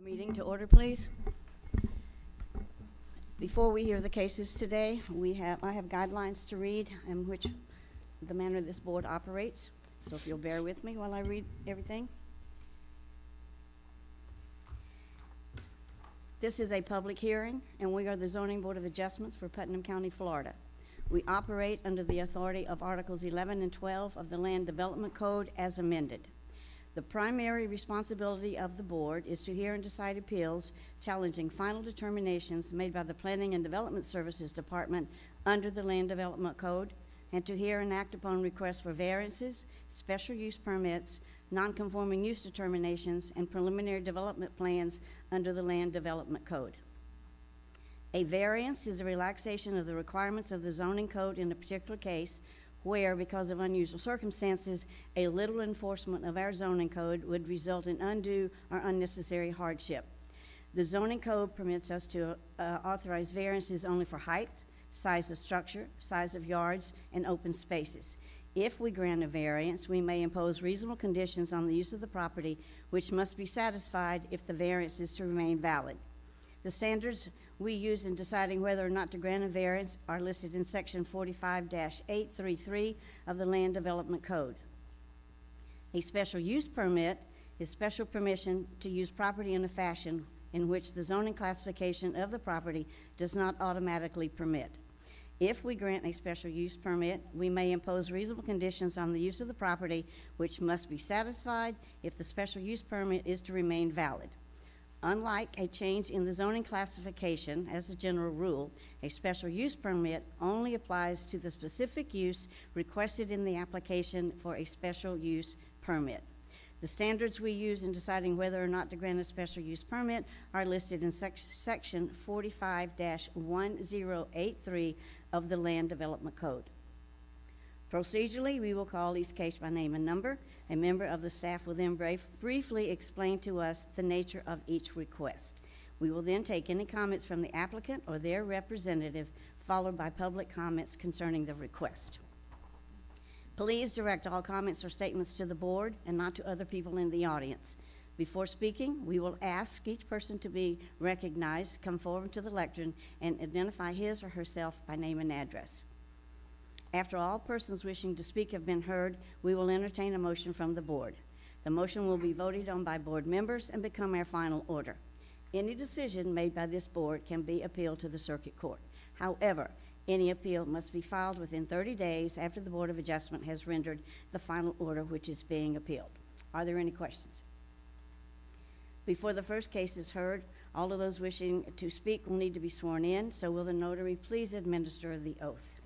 Meeting to order, please. Before we hear the cases today, I have guidelines to read in which the manner this board operates. So if you'll bear with me while I read everything. This is a public hearing, and we are the Zoning Board of Adjustments for Putnam County, Florida. We operate under the authority of Articles 11 and 12 of the Land Development Code as amended. The primary responsibility of the board is to hear and decide appeals challenging final determinations made by the Planning and Development Services Department under the Land Development Code, and to hear and act upon requests for variances, special use permits, non-conforming use determinations, and preliminary development plans under the Land Development Code. A variance is a relaxation of the requirements of the zoning code in a particular case where, because of unusual circumstances, a little enforcement of our zoning code would result in undue or unnecessary hardship. The zoning code permits us to authorize variances only for height, size of structure, size of yards, and open spaces. If we grant a variance, we may impose reasonable conditions on the use of the property, which must be satisfied if the variance is to remain valid. The standards we use in deciding whether or not to grant a variance are listed in Section 45-833 of the Land Development Code. A special use permit is special permission to use property in a fashion in which the zoning classification of the property does not automatically permit. If we grant a special use permit, we may impose reasonable conditions on the use of the property, which must be satisfied if the special use permit is to remain valid. Unlike a change in the zoning classification, as a general rule, a special use permit only applies to the specific use requested in the application for a special use permit. The standards we use in deciding whether or not to grant a special use permit are listed in Section 45-1083 of the Land Development Code. Procedurally, we will call each case by name and number. A member of the staff will then briefly explain to us the nature of each request. We will then take any comments from the applicant or their representative, followed by public comments concerning the request. Please direct all comments or statements to the board and not to other people in the audience. Before speaking, we will ask each person to be recognized, come forward to the lectern, and identify his or herself by name and address. After all persons wishing to speak have been heard, we will entertain a motion from the board. The motion will be voted on by board members and become our final order. Any decision made by this board can be appealed to the circuit court. However, any appeal must be filed within 30 days after the Board of Adjustment has rendered the final order which is being appealed. Are there any questions? Before the first case is heard, all of those wishing to speak will need to be sworn in, so will the notary please administer the oath.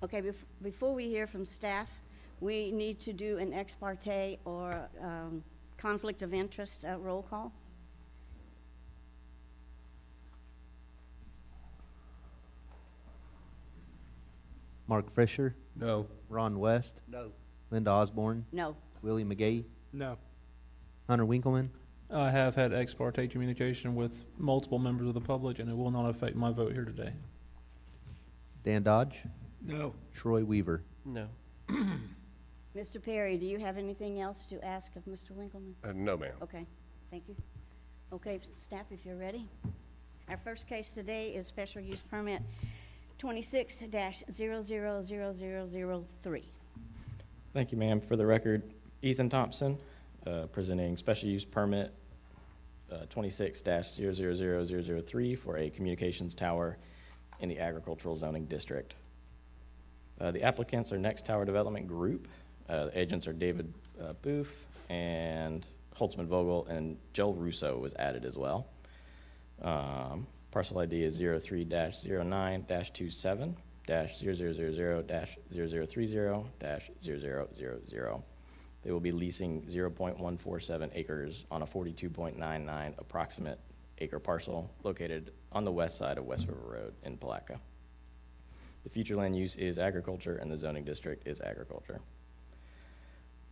Okay, before we hear from staff, we need to do an ex parte or conflict of interest roll call. Mark Fisher, No. Ron West, No. Linda Osborne, No. Willie McGee, No. Hunter Winkleman, I have had ex parte communication with multiple members of the public, and it will not affect my vote here today. Dan Dodge, No. Troy Weaver. No. Mr. Perry, do you have anything else to ask of Mr. Winkleman? No, ma'am. Okay, thank you. Okay, staff, if you're ready. Our first case today is special use permit 26-000003. Thank you, ma'am. For the record, Ethan Thompson, presenting special use permit 26-000003 for a communications tower in the agricultural zoning district. The applicants are Next Tower Development Group. The agents are David Booth and Holtzman Vogel, and Joel Russo was added as well. Parcel ID is 03-09-27-0000-0030-0000. They will be leasing 0.147 acres on a 42.99 approximate acre parcel located on the west side of West River Road in Palatka. The future land use is agriculture and the zoning district is agriculture.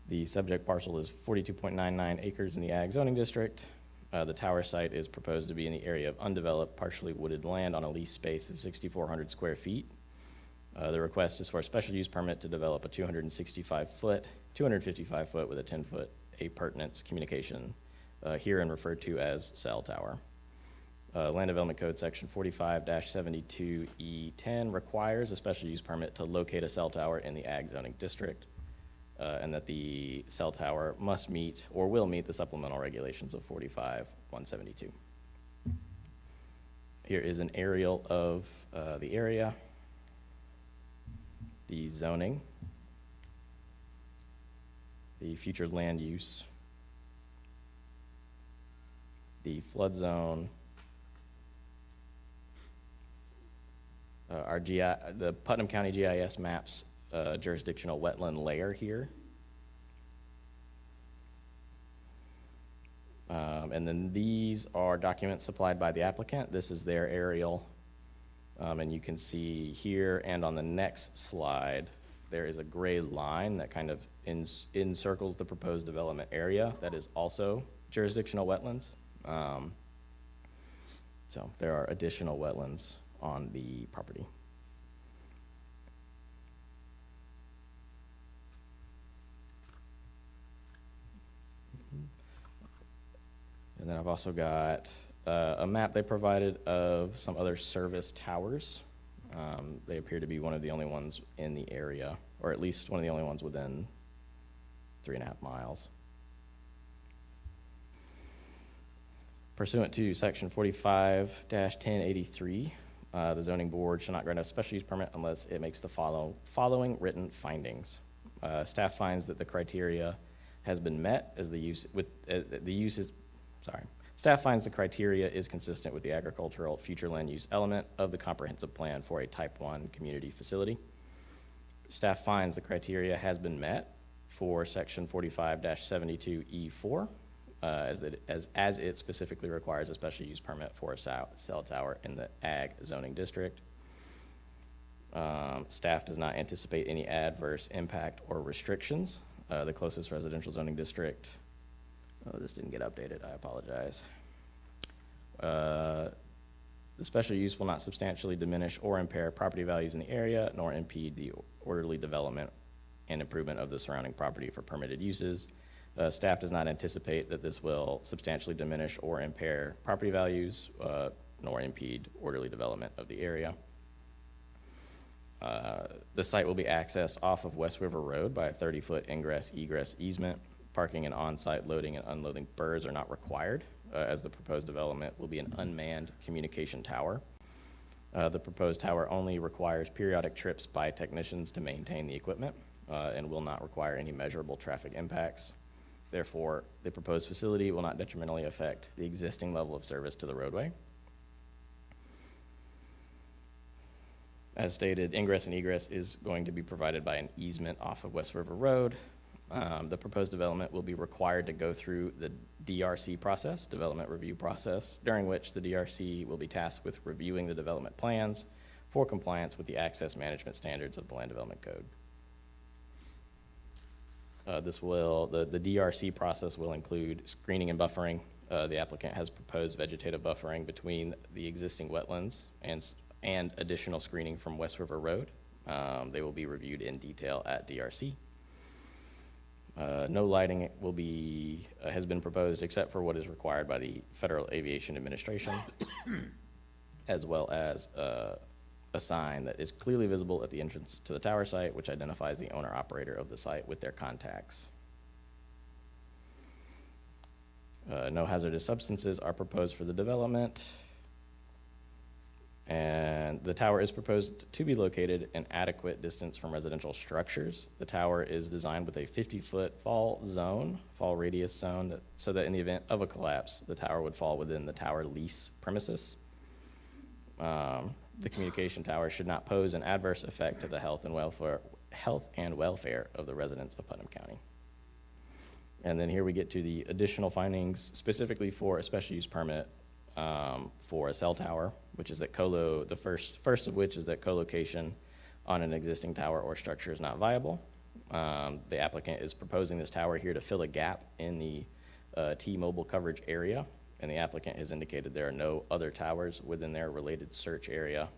The subject parcel is 42.99 acres in the ag zoning district. The tower site is proposed to be in the area of undeveloped, partially wooded land on a lease space of 6,400 square feet. The request is for a special use permit to develop a 255-foot with a 10-foot appurtenance communication, herein referred to as cell tower. Land Development Code Section 45-72E10 requires a special use permit to locate a cell tower in the ag zoning district, and that the cell tower must meet or will meet the supplemental regulations of 45-172. Here is an aerial of the area, the zoning, the future land use, the flood zone, the Putnam County GIS maps jurisdictional wetland layer here. And then these are documents supplied by the applicant. This is their aerial. And you can see here and on the next slide, there is a gray line that kind of encircles the proposed development area that is also jurisdictional wetlands. So there are additional wetlands on the property. And then I've also got a map they provided of some other service towers. They appear to be one of the only ones in the area, or at least one of the only ones within 3.5 miles. Pursuant to Section 45-1083, the zoning board shall not grant a special use permit unless it makes the following written findings. Staff finds that the criteria has been met as Staff finds the criteria is consistent with the agricultural future land use element of the comprehensive plan for a type 1 community facility. Staff finds the criteria has been met for Section 45-72E4 as it specifically requires a special use permit for a cell tower in the ag zoning district. Staff does not anticipate any adverse impact or restrictions. The closest residential zoning district, this didn't get updated, I apologize. The special use will not substantially diminish or impair property values in the area, nor impede the orderly development and improvement of the surrounding property for permitted uses. Staff does not anticipate that this will substantially diminish or impair property values, nor impede orderly development of the area. The site will be accessed off of West River Road by a 30-foot ingress-egress easement. Parking and on-site loading and unloading birds are not required, as the proposed development will be an unmanned communication tower. The proposed tower only requires periodic trips by technicians to maintain the equipment and will not require any measurable traffic impacts. Therefore, the proposed facility will not detrimentally affect the existing level of service to the roadway. As stated, ingress and egress is going to be provided by an easement off of West River Road. The proposed development will be required to go through the DRC process, development review process, during which the DRC will be tasked with reviewing the development plans for compliance with the access management standards of the Land Development Code. The DRC process will include screening and buffering. The applicant has proposed vegetative buffering between the existing wetlands and additional screening from West River Road. They will be reviewed in detail at DRC. No lighting has been proposed except for what is required by the Federal Aviation Administration, as well as a sign that is clearly visible at the entrance to the tower site, which identifies the owner-operator of the site with their contacts. No hazardous substances are proposed for the development. And the tower is proposed to be located an adequate distance from residential structures. The tower is designed with a 50-foot fall radius zone, so that in the event of a collapse, the tower would fall within the tower lease premises. The communication tower should not pose an adverse effect to the health and welfare of the residents of Putnam County. And then here we get to the additional findings specifically for a special use permit for a cell tower, which is that the first of which is that co-location on an existing tower or structure is not viable. The applicant is proposing this tower here to fill a gap in the T-Mobile coverage area, and the applicant has indicated there are no other towers within their related search area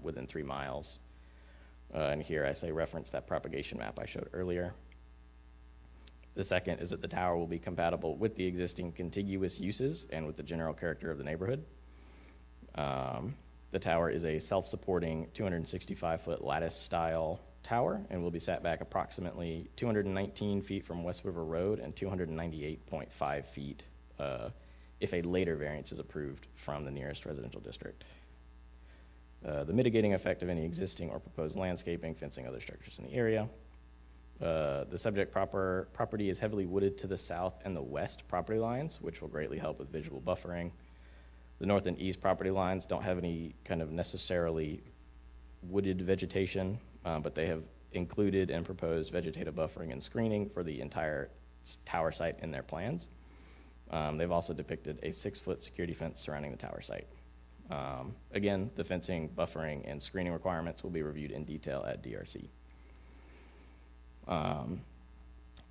within 3 miles. And here I say reference that propagation map I showed earlier. The second is that the tower will be compatible with the existing contiguous uses and with the general character of the neighborhood. The tower is a self-supporting 265-foot lattice-style tower and will be set back approximately 219 feet from West River Road and 298.5 feet if a later variance is approved from the nearest residential district. The mitigating effect of any existing or proposed landscaping, fencing, other structures in the area. The subject property is heavily wooded to the south and the west property lines, which will greatly help with visual buffering. The north and east property lines don't have any kind of necessarily wooded vegetation, but they have included and proposed vegetative buffering and screening for the entire tower site in their plans. They've also depicted a 6-foot security fence surrounding the tower site. Again, the fencing, buffering, and screening requirements will be reviewed in detail at DRC.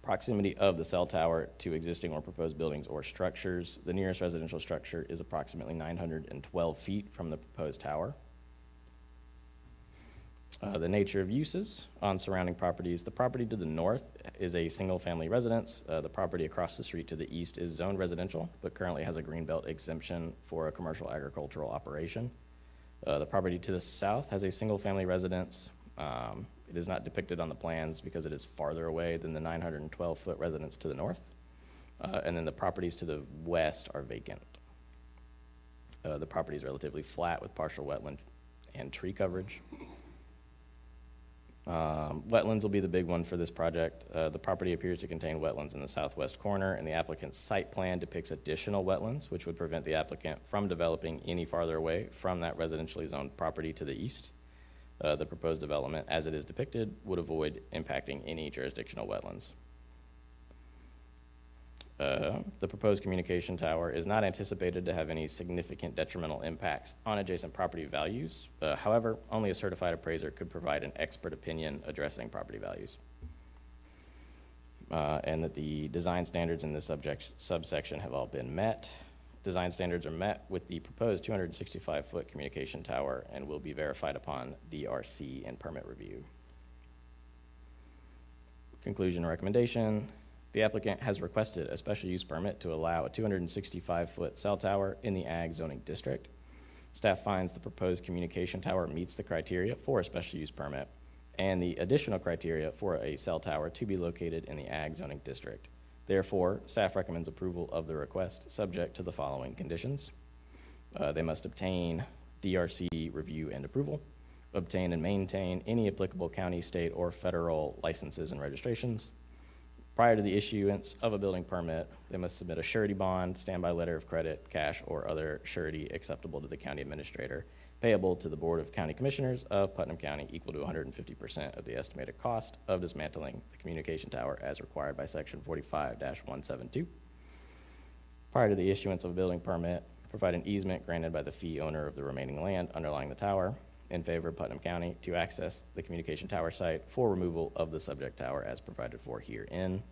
Proximity of the cell tower to existing or proposed buildings or structures. The nearest residential structure is approximately 912 feet from the proposed tower. The nature of uses on surrounding properties. The property to the north is a single-family residence. The property across the street to the east is zoned residential, but currently has a greenbelt exemption for a commercial agricultural operation. The property to the south has a single-family residence. It is not depicted on the plans because it is farther away than the 912-foot residence to the north. And then the properties to the west are vacant. The property is relatively flat with partial wetland and tree coverage. Wetlands will be the big one for this project. The property appears to contain wetlands in the southwest corner, and the applicant's site plan depicts additional wetlands, which would prevent the applicant from developing any farther away from that residentially zoned property to the east. The proposed development, as it is depicted, would avoid impacting any jurisdictional wetlands. The proposed communication tower is not anticipated to have any significant detrimental impacts on adjacent property values. However, only a certified appraiser could provide an expert opinion addressing property values. And that the design standards in this subsection have all been met. Design standards are met with the proposed 265-foot communication tower and will be verified upon DRC and permit review. Conclusion and recommendation. The applicant has requested a special use permit to allow a 265-foot cell tower in the Ag zoning district. Staff finds the proposed communication tower meets the criteria for a special use permit and the additional criteria for a cell tower to be located in the Ag zoning district. Therefore, staff recommends approval of the request subject to the following conditions. They must obtain DRC review and approval, obtain and maintain any applicable county, state, or federal licenses and registrations. Prior to the issuance of a building permit, they must submit a surety bond, standby letter of credit, cash, or other surety acceptable to the county administrator, payable to the Board of County Commissioners of Putnam County, equal to 150% of the estimated cost of dismantling the communication tower as required by section 45-172. Prior to the issuance of a building permit, provide an easement granted by the fee owner of the remaining land underlying the tower in favor of Putnam County to access the communication tower site for removal of the subject tower as provided for herein.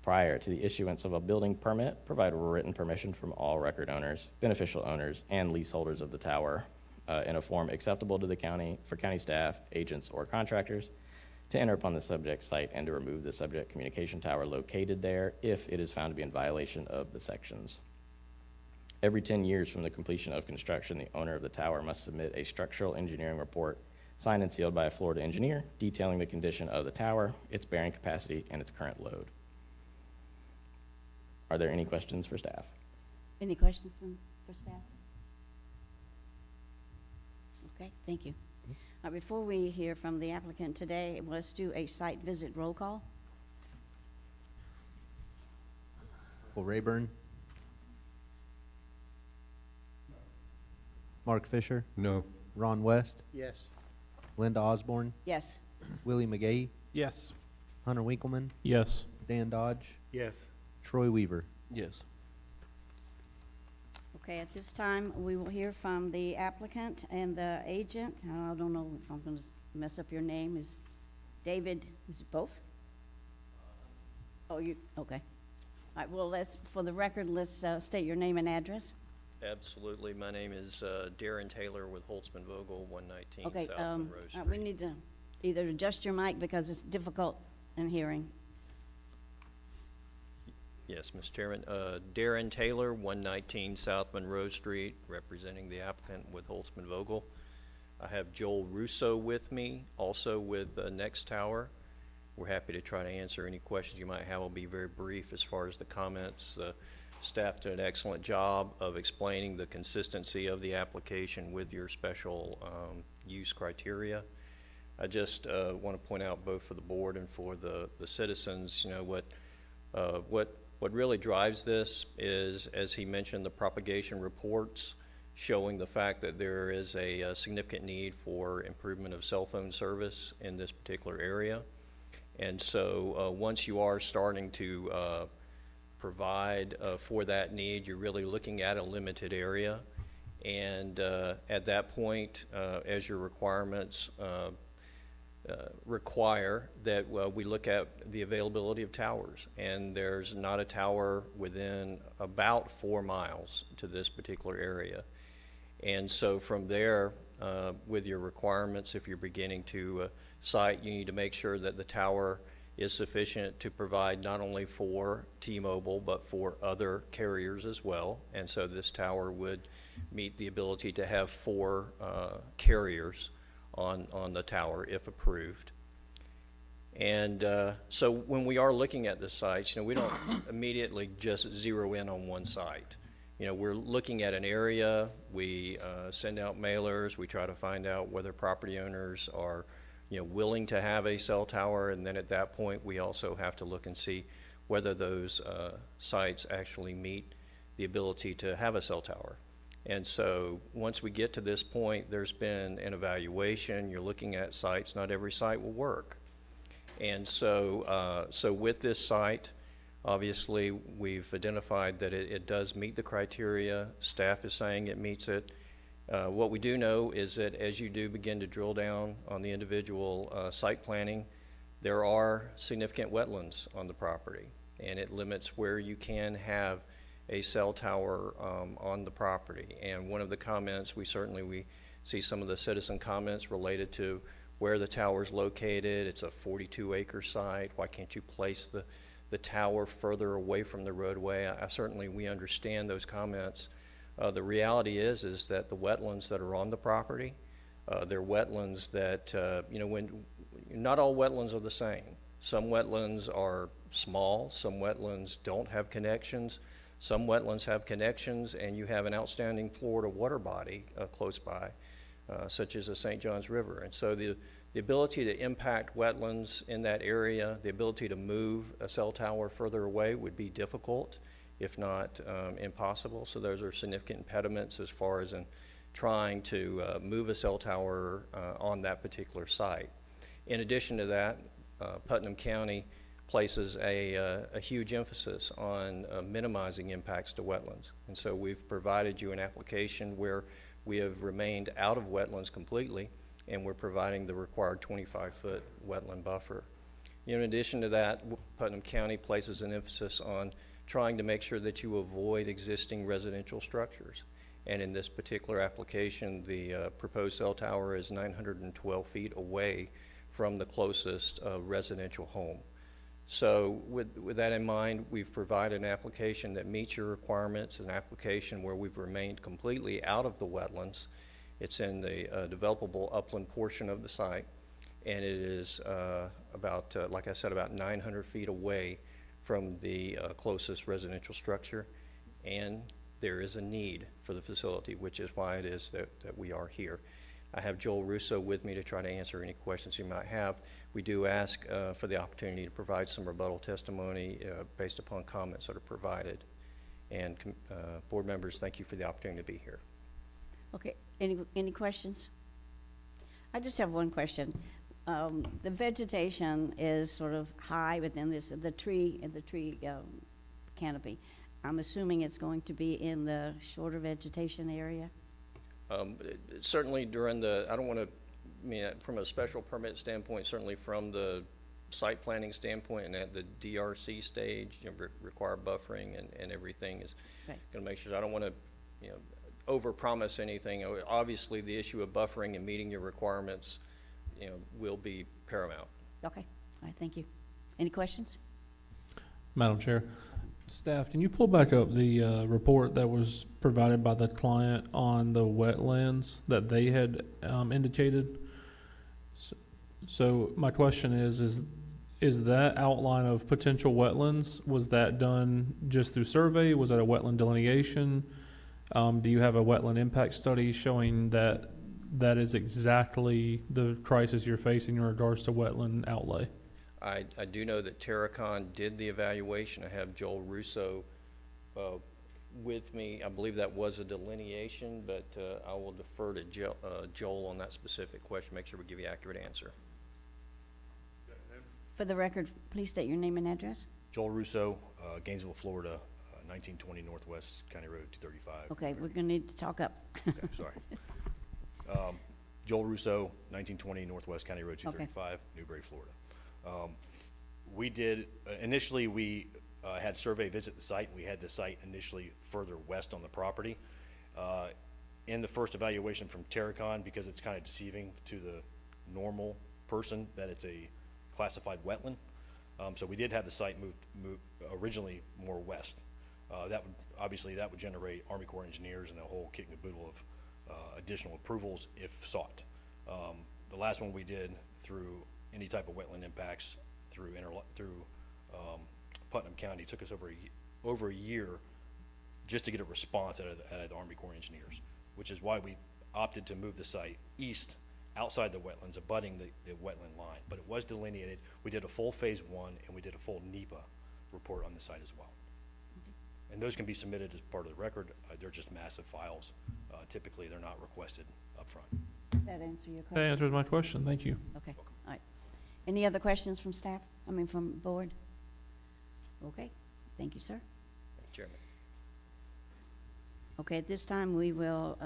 Prior to the issuance of a building permit, provide written permission from all record owners, beneficial owners, and leaseholders of the tower in a form acceptable to the county for county staff, agents, or contractors to enter upon the subject site and to remove the subject communication tower located there if it is found to be in violation of the sections. Every 10 years from the completion of construction, the owner of the tower must submit a structural engineering report signed and sealed by a Florida engineer detailing the condition of the tower, its bearing capacity, and its current load. Are there any questions for staff? Any questions for staff? Okay, thank you. Before we hear from the applicant today, let's do a site visit roll call. Rayburn, Mark Fisher, No. Ron West, Yes. Linda Osborne, Yes. Willie McGahee, Yes. Hunter Winkleman, Yes. Dan Dodge, Yes. Troy Weaver. Yes. Okay, at this time, we will hear from the applicant and the agent. I don't know if I'm going to mess up your name. Is David, is it both? Oh, you, okay. All right, well, for the record, let's state your name and address. Absolutely. My name is Darren Taylor with Holtzman Vogel, 119 Okay, South Monroe Street. we need to either adjust your mic because it's difficult in hearing. Yes, Mr. Chairman. Darren Taylor, 119 South Monroe Street, representing the applicant with Holtzman Vogel. I have Joel Russo with me, also with Next Tower. We're happy to try to answer any questions you might have. I'll be very brief as far as the comments. Staff did an excellent job of explaining the consistency of the application with your special use criteria. I just want to point out, both for the board and for the citizens, you know, what really drives this is, as he mentioned, the propagation reports showing the fact that there is a significant need for improvement of cell phone service in this particular area. And so once you are starting to provide for that need, you're really looking at a limited area. And at that point, as your requirements require that we look at the availability of towers, and there's not a tower within about 4 miles to this particular area. And so from there, with your requirements, if you're beginning to site, you need to make sure that the tower is sufficient to provide not only for T-Mobile but for other carriers as well. And so this tower would meet the ability to have 4 carriers on the tower if approved. And so when we are looking at the sites, you know, we don't immediately just zero in on one site. You know, we're looking at an area, we send out mailers, we try to find out whether property owners are, you know, willing to have a cell tower, and then at that point we also have to look and see whether those sites actually meet the ability to have a cell tower. And so once we get to this point, there's been an evaluation, you're looking at sites, not every site will work. And so, so with this site, obviously we've identified that it does meet the criteria, staff is saying it meets it. What we do know is that as you do begin to drill down on the individual site planning, there are significant wetlands on the property, and it limits where you can have a cell tower on the property. And one of the comments, we see some of the citizen comments related to where the tower is located. It's a 42-acre site. Why can't you place the tower further away from the roadway? We understand those comments. The reality is that the wetlands that are on the property, they're wetlands that, you know, not all wetlands are the same. Some wetlands are small, some wetlands don't have connections, some wetlands have connections, and you have an outstanding Florida water body close by, such as the St. Johns River. And so the ability to impact wetlands in that area, the ability to move a cell tower further away would be difficult, if not impossible. So those are significant impediments as far as in trying to move a cell tower on that particular site. In addition to that, Putnam County places a huge emphasis on minimizing impacts to wetlands. And so we've provided you an application where we have remained out of wetlands completely, and we're providing the required 25-foot wetland buffer. You know, in addition to that, Putnam County places an emphasis on trying to make sure that you avoid existing residential structures. And in this particular application, the proposed cell tower is 912 feet away from the closest residential home. So with that in mind, we've provided an application that meets your requirements, an application where we've remained completely out of the wetlands. It's in the developable upland portion of the site, and it is about, like I said, about 900 feet away from the closest residential structure, and there is a need for the facility, which is why it is that we are here. I have Joel Russo with me to try to answer any questions you might have. We do ask for the opportunity to provide some rebuttal testimony based upon comments that are provided. And board members, thank you for the opportunity to be here. Okay, any questions? I just have one question. The vegetation is sort of high within the tree canopy. I'm assuming it's going to be in the shorter vegetation area? Certainly during I don't want to, I mean, from a special permit standpoint, certainly from the site planning standpoint and at the DRC stage, require buffering and everything is Right. going to make sure. I don't want to, overpromise anything. Obviously, the issue of buffering and meeting your requirements, will be paramount. Okay, all right, thank you. Any questions? Madam Chair, staff, can you pull back up the report that was provided by the client on the wetlands that they had indicated? So my question is that outline of potential wetlands, was that done just through survey? Was that a wetland delineation? Do you have a wetland impact study showing that that is exactly the crisis you're facing in regards to wetland outlay? I do know that Terracon did the evaluation. I have Joel Russo with me. I believe that was a delineation, but I will defer to Joel on that specific question, make sure we give you an accurate answer. For the record, please state your name and address. Joel Russo, Gainesville, Florida, 1920 Northwest County Road 235. Okay, we're gonna need to talk up. Okay, sorry. Joel Russo, 1920 Northwest County Road 235, Newberry, Florida. We did, initially we had survey visit the site. We had the site initially further west on the property. In the first evaluation from Terracon, because it's kind of deceiving to the normal person that it's a classified wetland. So we did have the site moved originally more west. Obviously that would generate Army Corps of Engineers and a whole kit and caboodle of additional approvals if sought. The last one we did through any type of wetland impacts through Putnam County took us over a year just to get a response out of the Army Corps of Engineers, which is why we opted to move the site east outside the wetlands, abutting the wetland line. But it was delineated. We did a full phase 1 and we did a full NEPA report on the site as well. And those can be submitted as part of the record. They're just massive files. Typically, they're not requested up front. Does that answer your That question? answers my question, thank you. Okay, all right. Any other questions from staff? From board? Okay, thank you, sir. Thank you, Chairman. Okay, at this time, we will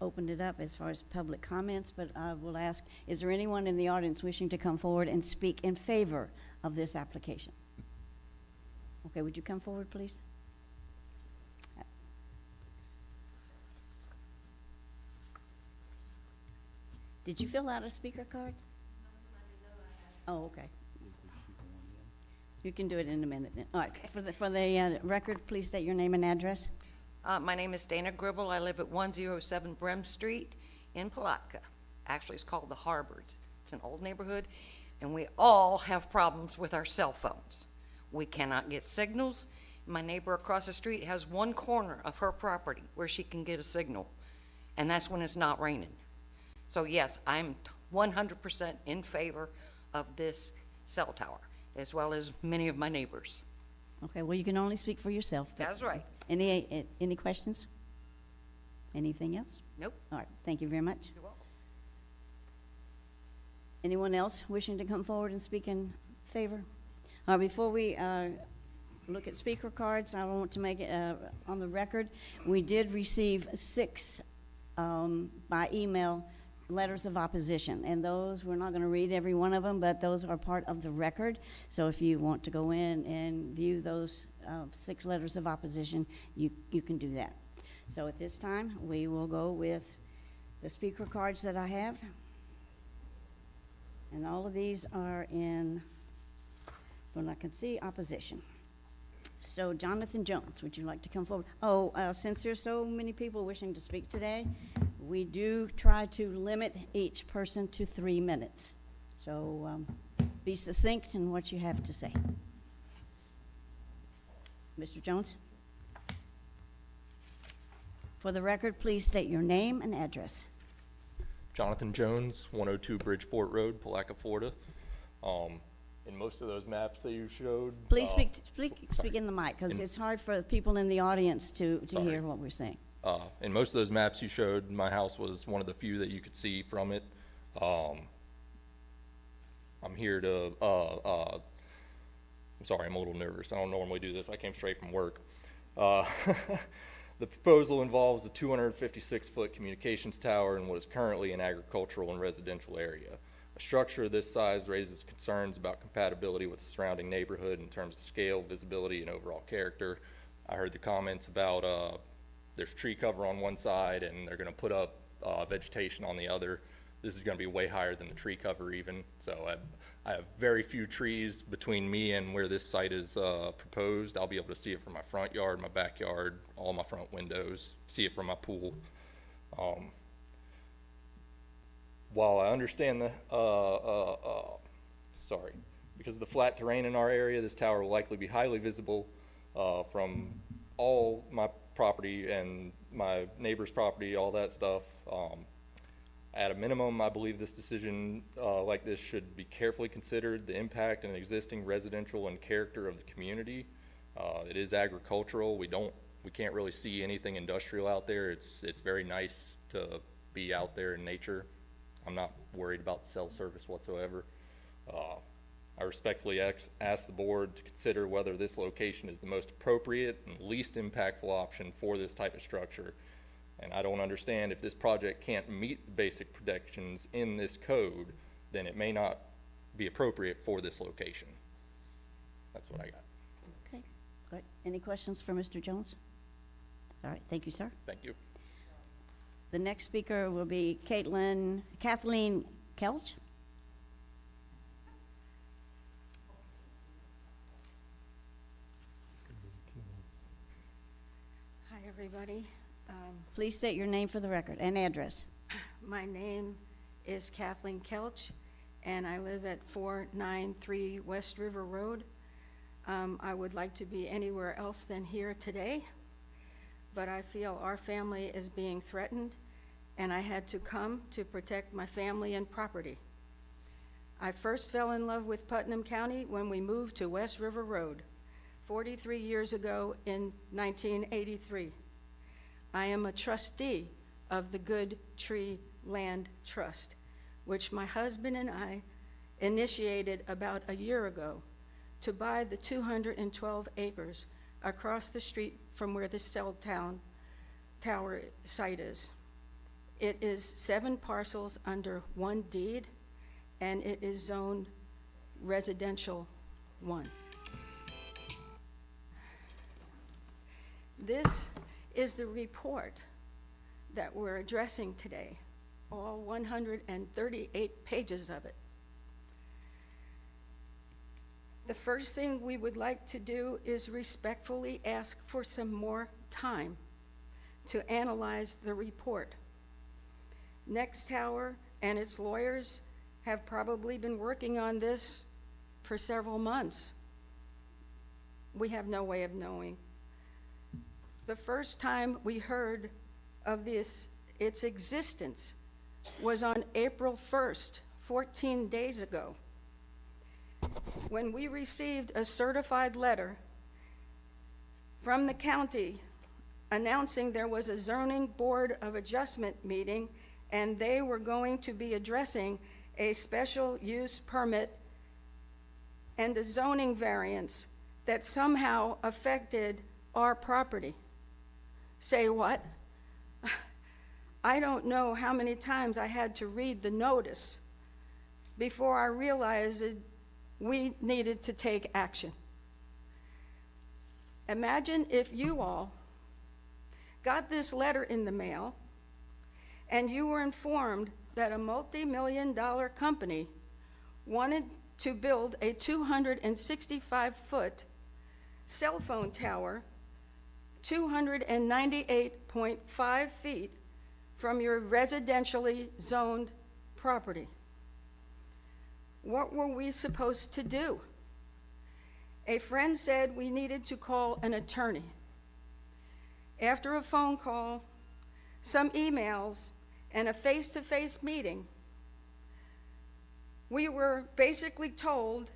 open it up as far as public comments, but I will ask, is there anyone in the audience wishing to come forward and speak in favor of this application? Okay, would you come forward, please? Did you fill out a speaker card? Oh, okay. You can do it in a minute then. All right, for the record, please state your name and address. My name is Dana Gribble. I live at 107 Brem Street in Palatka. Actually, it's called the Harbor. It's an old neighborhood, and we all have problems with our cell phones. We cannot get signals. My neighbor across the street has one corner of her property where she can get a signal, and that's when it's not raining. So yes, I'm 100% in favor of this cell tower, as well as many of my neighbors. Okay, well, you can only speak for yourself. but- That's right. Any questions? Anything else? Nope. All right, thank you very much. You're welcome. Anyone else wishing to come forward and speak in favor? Before we look at speaker cards, I want to make it on the record. We did receive 6 by email letters of opposition, and those, we're not going to read every one of them, but those are part of the record. So if you want to go in and view those 6 letters of opposition, you can do that. So at this time, we will go with the speaker cards that I have. And all of these are in, when I can see, opposition. So Jonathan Jones, would you like to come forward? Oh, since there's so many people wishing to speak today, we do try to limit each person to 3 minutes. So be succinct in what you have to say. Mr. Jones? For the record, please state your name and address. Jonathan Jones, 102 Bridgeport Road, Palatka, Florida. In most of those maps that you showed. Please speak in the mic, because it's hard for the people in the audience to Sorry. hear what we're saying. In most of those maps you showed, my house was one of the few that you could see from it. I'm here to, I'm sorry, I'm a little nervous. I don't normally do this. I came straight from work. The proposal involves a 256-foot communications tower in what is currently an agricultural and residential area. A structure of this size raises concerns about compatibility with the surrounding neighborhood in terms of scale, visibility, and overall character. I heard the comments about there's tree cover on one side and they're going to put up vegetation on the other. This is going to be way higher than the tree cover even. So I have very few trees between me and where this site is proposed. I'll be able to see it from my front yard, my backyard, all my front windows, see it from my pool. While I understand the, because of the flat terrain in our area, this tower will likely be highly visible from all my property and my neighbor's property, all that stuff. At a minimum, I believe this decision like this should be carefully considered, the impact and existing residential and character of the community. It is agricultural. We can't really see anything industrial out there. It's very nice to be out there in nature. I'm not worried about the cell service whatsoever. I respectfully ask the board to consider whether this location is the most appropriate and least impactful option for this type of structure. And I don't understand if this project can't meet the basic protections in this code, then it may not be appropriate for this location. That's what I got. Okay, all right. Any questions for Mr. Jones? All right, thank you, sir. Thank you. The next speaker will be Kathleen Kelch. Hi, everybody. Please state your name for the record and address. My name is Kathleen Kelch, and I live at 493 West River Road. I would like to be anywhere else than here today, but I feel our family is being threatened, and I had to come to protect my family and property. I first fell in love with Putnam County when we moved to West River Road 43 years ago in 1983. I am a trustee of the Good Tree Land Trust, which my husband and I initiated about a year ago to buy the 212 acres across the street from where the cell tower site is. It is 7 parcels under 1 deed, and it is zoned residential 1. This is the report that we're addressing today, all 138 pages of it. The first thing we would like to do is respectfully ask for some more time to analyze the report. Next Tower and its lawyers have probably been working on this for several months. We have no way of knowing. The first time we heard of its existence was on April 1st, 14 days ago, when we received a certified letter from the county announcing there was a zoning board of adjustment meeting and they were going to be addressing a special use permit and a zoning variance that somehow affected our property. Say what? I don't know how many times I had to read the notice before I realized that we needed to take action. Imagine if you all got this letter in the mail and you were informed that a multi-million-dollar company wanted to build a 265-foot cell phone tower 298.5 feet from your residentially zoned property. What were we supposed to do? A friend said we needed to call an attorney. After a phone call, some emails, and a face-to-face meeting, we were basically told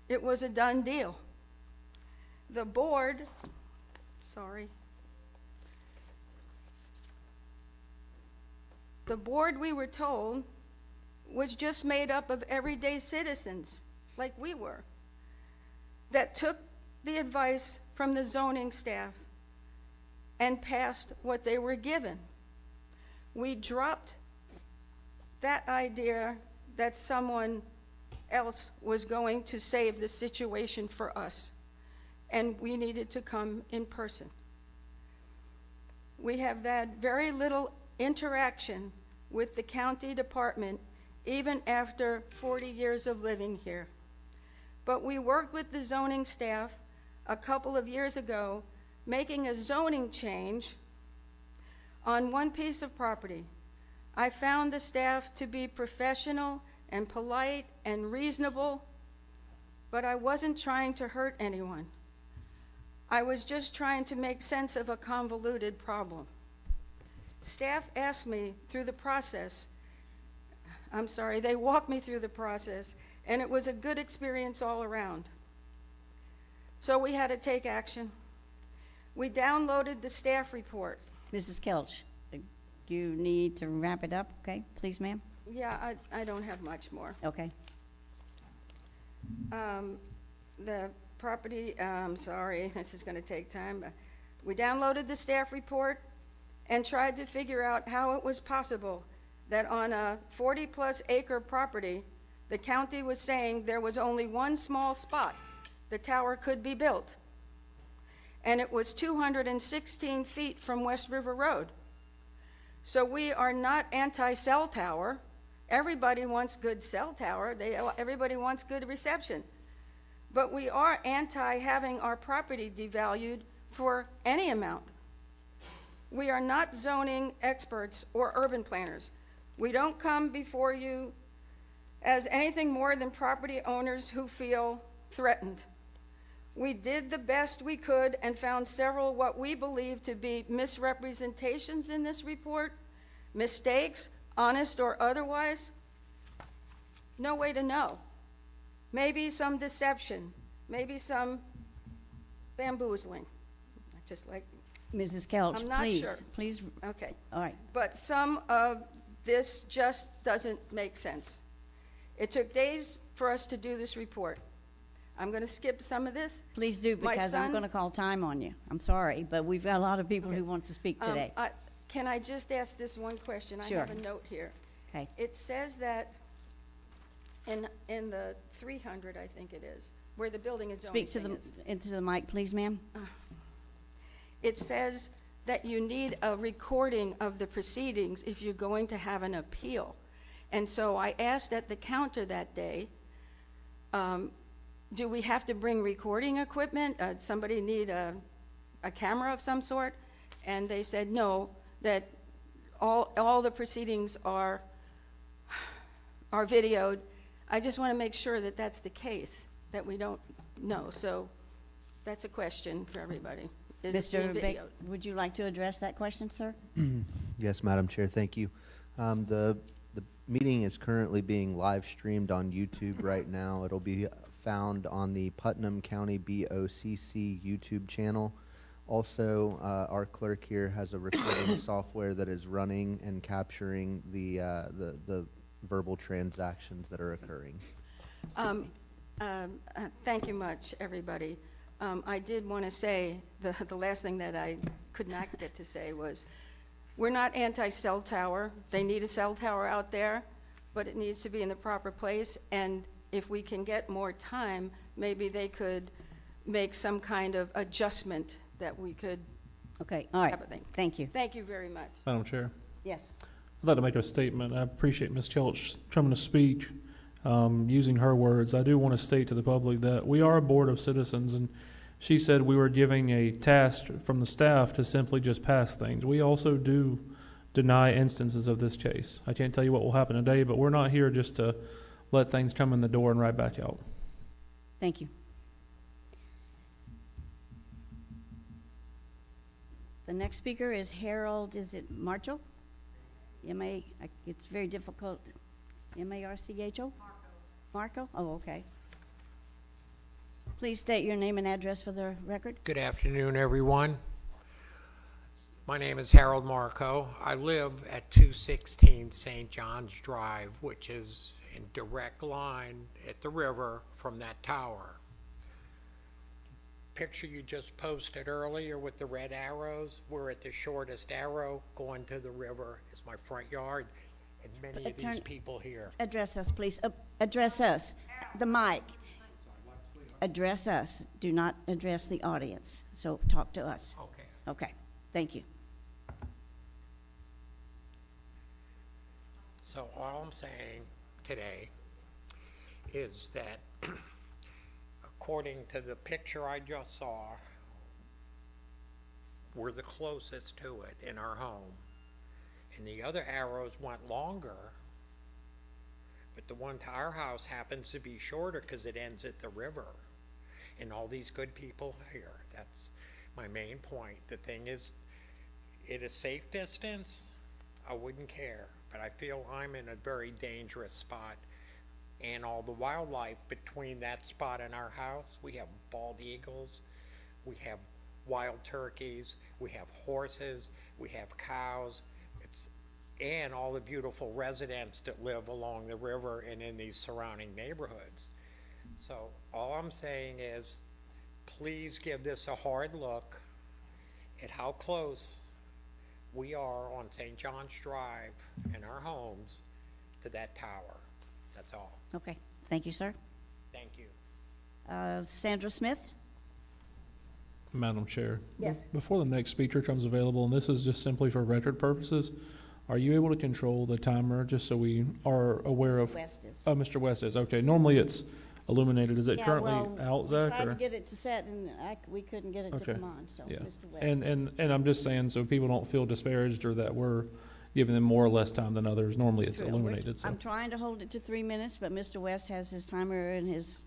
it was a done deal. The board, The board, we were told, was just made up of everyday citizens, like we were, that took the advice from the zoning staff and passed what they were given. We dropped that idea that someone else was going to save the situation for us, and we needed to come in person. We have had very little interaction with the county department, even after 40 years of living here. But we worked with the zoning staff a couple of years ago, making a zoning change on one piece of property. I found the staff to be professional and polite and reasonable, but I wasn't trying to hurt anyone. I was just trying to make sense of a convoluted problem. Staff asked me through the process, they walked me through the process, and it was a good experience all around. So we had to take action. We downloaded the staff report. Mrs. Kelch, you need to wrap it up, okay? Please, ma'am. Yeah, I don't have much more. Okay. The property, this is gonna take time. We downloaded the staff report and tried to figure out how it was possible that on a 40-plus acre property, the county was saying there was only one small spot the tower could be built. And it was 216 feet from West River Road. So we are not anti-cell tower. Everybody wants good cell tower. Everybody wants good reception. But we are anti having our property devalued for any amount. We are not zoning experts or urban planners. We don't come before you as anything more than property owners who feel threatened. We did the best we could and found several what we believe to be misrepresentations in this report, mistakes, honest or otherwise. No way to know. Maybe some deception, maybe some bamboozling. Just like, Mrs. Kelch, I'm not please, sure. please, okay. all right. But some of this just doesn't make sense. It took days for us to do this report. I'm going to skip some of this. Please do, My because I'm son- going to call time on you. I'm sorry, but we've got a lot of people who want to speak today. Can I just ask this one question? I Sure. have a note here. Okay. It says that in the 300, I think it is, where the building and zoning Speak to thing the, is. into the mic, please, ma'am. It says that you need a recording of the proceedings if you're going to have an appeal. And so I asked at the counter that day, do we have to bring recording equipment? Somebody need a camera of some sort? And they said no, that all the proceedings are videoed. I just want to make sure that that's the case, that we don't know. So that's a question for everybody. Is it being Mr. Beck, videoed? would you like to address that question, sir? Yes, Madam Chair, thank you. The meeting is currently being live streamed on YouTube right now. It'll be found on the Putnam County BOCC YouTube channel. Also, our clerk here has a recording software that is running and capturing the verbal transactions that are occurring. Thank you much, everybody. I did want to say, the last thing that I could not get to say was, we're not anti-cell tower. They need a cell tower out there, but it needs to be in the proper place. And if we can get more time, maybe they could make some kind of adjustment that we could Okay, all right. have a thing. Thank you. Thank you very much. Madam Chair, Yes. I'd like to make a statement. I appreciate Ms. Kelch coming to speak, using her words. I do want to state to the public that we are a board of citizens, and she said we were giving a task from the staff to simply just pass things. We also do deny instances of this case. I can't tell you what will happen today, but we're not here just to let things come in the door and right back out. Thank you. The next speaker is Harold, is it Marcho? It's very difficult. M-A-R-C-H-O? Marco? Oh, okay. Please state your name and address for the record. Good afternoon, everyone. My name is Harold Marco. I live at 216 St. John's Drive, which is in direct line at the river from that tower. Picture you just posted earlier with the red arrows, we're at the shortest arrow going to the river is my front yard, and many of these people here. Address us, please. Address us. The mic. Address us. Do not address the audience. So talk to us. Okay. Okay, thank you. So all I'm saying today is that according to the picture I just saw, we're the closest to it in our home. And the other arrows went longer, but the one to our house happens to be shorter because it ends at the river. And all these good people here, that's my main point. The thing is, at a safe distance, I wouldn't care, but I feel I'm in a very dangerous spot. And all the wildlife between that spot and our house, we have bald eagles, we have wild turkeys, we have horses, we have cows, and all the beautiful residents that live along the river and in these surrounding neighborhoods. So all I'm saying is, please give this a hard look at how close we are on St. John's Drive in our homes to that tower. That's all. Okay, thank you, sir. Thank you. Sandra Smith? Madam Chair. Yes. Before the next speaker comes available, and this is just simply for record purposes, are you able to control the timer just so we are aware of? West is. Oh, Mr. West is. Okay, normally it's illuminated. Is it Yeah, currently well, out, we Zach? tried to or- get it to set, and we couldn't get it to Okay. come on, so Yeah. Mr. West. And I'm just saying, so people don't feel disparaged or that we're giving them more or less time than others. Normally it's True. illuminated, so. I'm trying to hold it to 3 minutes, but Mr. West has his timer in his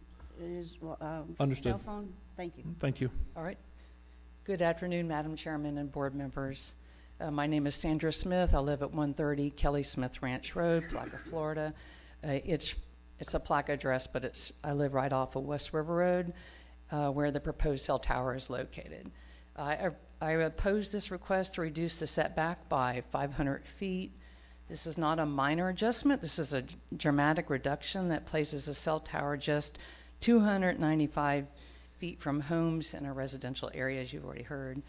Understood. cell phone. Thank you. Thank you. All right. Good afternoon, Madam Chairman and board members. My name is Sandra Smith. I live at 130 Kelly Smith Ranch Road, Palatka, Florida. It's a plaque address, but I live right off of West River Road, where the proposed cell tower is located. I oppose this request to reduce the setback by 500 feet. This is not a minor adjustment. This is a dramatic reduction that places a cell tower just 295 feet from homes in a residential area, as you've already heard.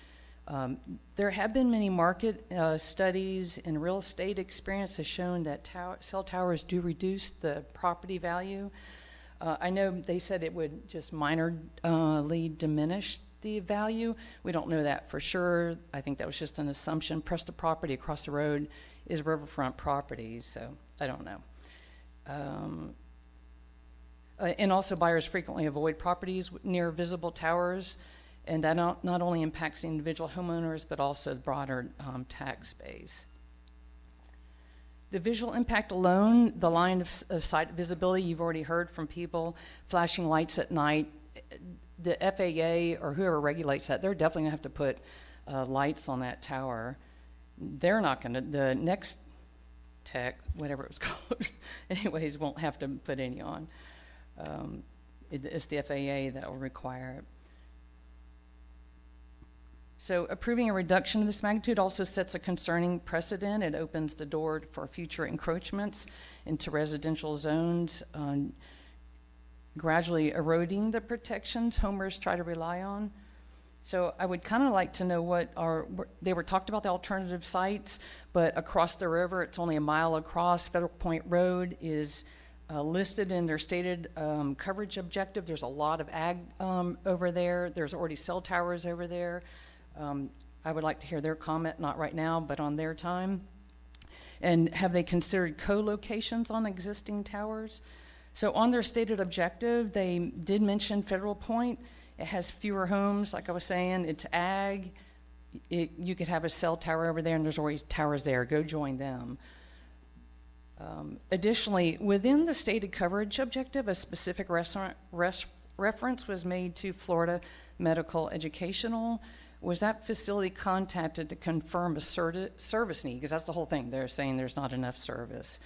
There have been many market studies and real estate experience has shown that cell towers do reduce the property value. I know they said it would just minorly diminish the value. We don't know that for sure. I think that was just an assumption. Presta property across the road is riverfront property, so I don't know. And also buyers frequently avoid properties near visible towers, and that not only impacts the individual homeowners, but also the broader tax base. The visual impact alone, the line of sight visibility, you've already heard from people, flashing lights at night. The FAA or whoever regulates that, they're definitely gonna have to put lights on that tower. They're not gonna, the next tech, whatever it was called, anyways, won't have to put any on. It's the FAA that will require it. So approving a reduction of this magnitude also sets a concerning precedent. It opens the door for future encroachments into residential zones, gradually eroding the protections homers try to rely on. So I would kind of like to know they were talked about the alternative sites, but across the river, it's only a mile across. Federal Point Road is listed in their stated coverage objective. There's a lot of ag over there. There's already cell towers over there. I would like to hear their comment, not right now, but on their time. And have they considered co-locations on existing towers? So on their stated objective, they did mention Federal Point. It has fewer homes, like I was saying. It's ag. You could have a cell tower over there, and there's always towers there. Go join them. Additionally, within the stated coverage objective, a specific reference was made to Florida Medical Educational. Was that facility contacted to confirm a service need? Because that's the whole thing. They're saying there's not enough service.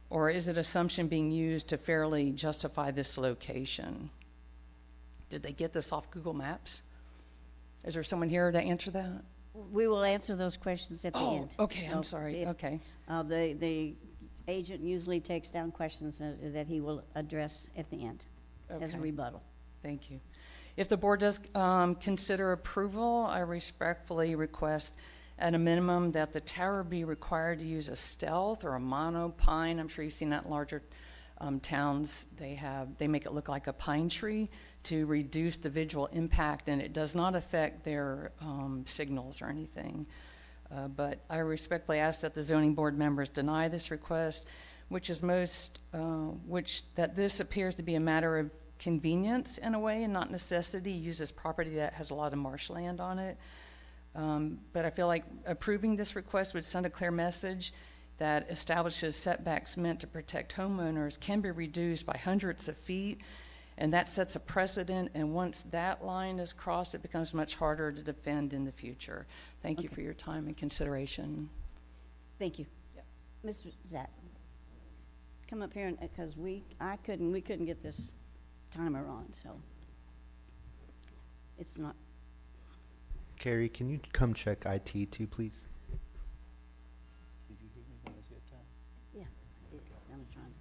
Or is it assumption being used to fairly justify this location? Did they get this off Google Maps? Is there someone here to answer that? We will answer those questions at the Oh, end. okay, I'm So sorry, if- okay. The agent usually takes down questions that he will address at the end as a Okay. rebuttal. Thank you. If the board does consider approval, I respectfully request at a minimum that the tower be required to use a stealth or a monopine. I'm sure you've seen that in larger towns. They make it look like a pine tree to reduce the visual impact, and it does not affect their signals or anything. But I respectfully ask that the zoning board members deny this request, which that this appears to be a matter of convenience in a way and not necessity. Uses property that has a lot of marshland on it. But I feel like approving this request would send a clear message that establishes setbacks meant to protect homeowners can be reduced by hundreds of feet, and that sets a precedent, and once that line is crossed, it becomes much harder to defend in the future. Thank you for your time and consideration. Thank you. Yep. Mr. Zach, come up here, because we couldn't get this timer on, so it's not, Carrie, can you come check IT too, please? yeah, I'm trying to.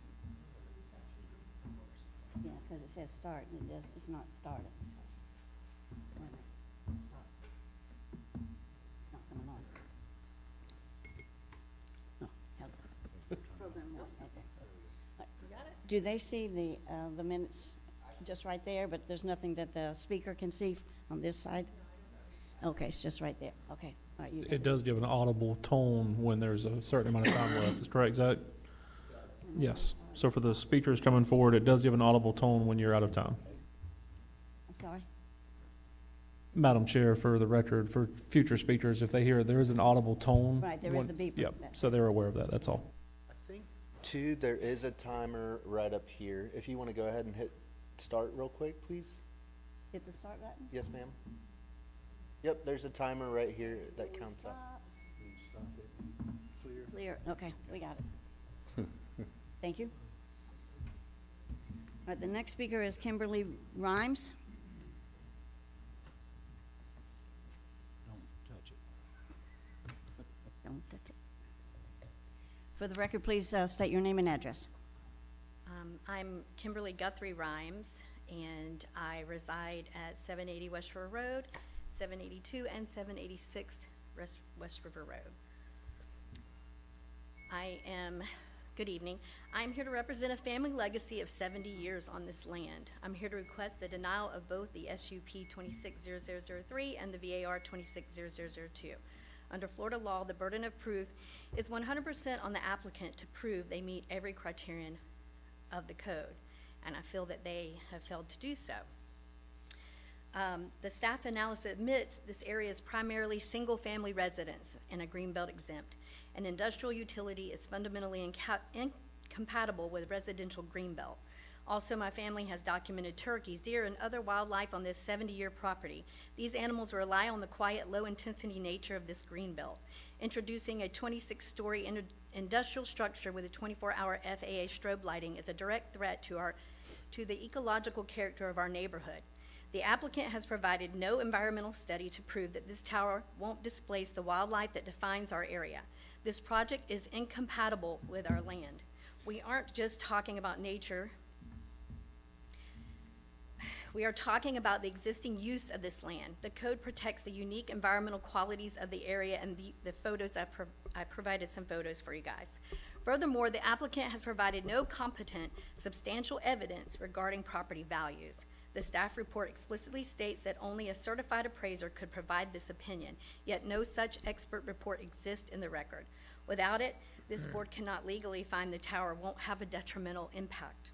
Yeah, because it says start, and it's not started. Wait a minute. Stop. It's not coming on. No, hello. Program one, right there. Do they see the minutes just right there, but there's nothing that the speaker can see on this side? Okay, it's just right there. Okay, all right. You It does give an audible tone when there's a certain amount of time left. Is correct, Zach? Yes. So for the speakers coming forward, it does give an audible tone when you're out of time. I'm sorry? Madam Chair, for the record, for future speakers, if they hear there is an audible tone. Right, there is a beeper. Yep, so they're aware of that, that's all. I think, too, there is a timer right up here. If you want to go ahead and hit start real quick, please. Hit the start button? Yes, ma'am. Yep, there's a timer right here that counts up. Stop. Clear, okay, we got it. Thank you. All right, the next speaker is Kimberly Rhymes. Don't touch it. For the record, please state your name and address. I'm Kimberly Guthrie Rhymes, and I reside at 780 West River Road, 782 and 786 West River Road. Good evening. I'm here to represent a family legacy of 70 years on this land. I'm here to request the denial of both the SUP 260003 and the VAR 260002. Under Florida law, the burden of proof is 100% on the applicant to prove they meet every criterion of the code, and I feel that they have failed to do so. The staff analysis admits this area is primarily single-family residence and a greenbelt exempt, and industrial utility is fundamentally incompatible with residential greenbelt. Also, my family has documented turkeys, deer, and other wildlife on this 70-year property. These animals rely on the quiet, low-intensity nature of this greenbelt. Introducing a 26-story industrial structure with a 24-hour FAA strobe lighting is a direct threat to the ecological character of our neighborhood. The applicant has provided no environmental study to prove that this tower won't displace the wildlife that defines our area. This project is incompatible with our land. We aren't just talking about nature. We are talking about the existing use of this land. The code protects the unique environmental qualities of the area, and the photos I provided some photos for you guys. Furthermore, the applicant has provided no competent, substantial evidence regarding property values. The staff report explicitly states that only a certified appraiser could provide this opinion, yet no such expert report exists in the record. Without it, this board cannot legally find the tower won't have a detrimental impact.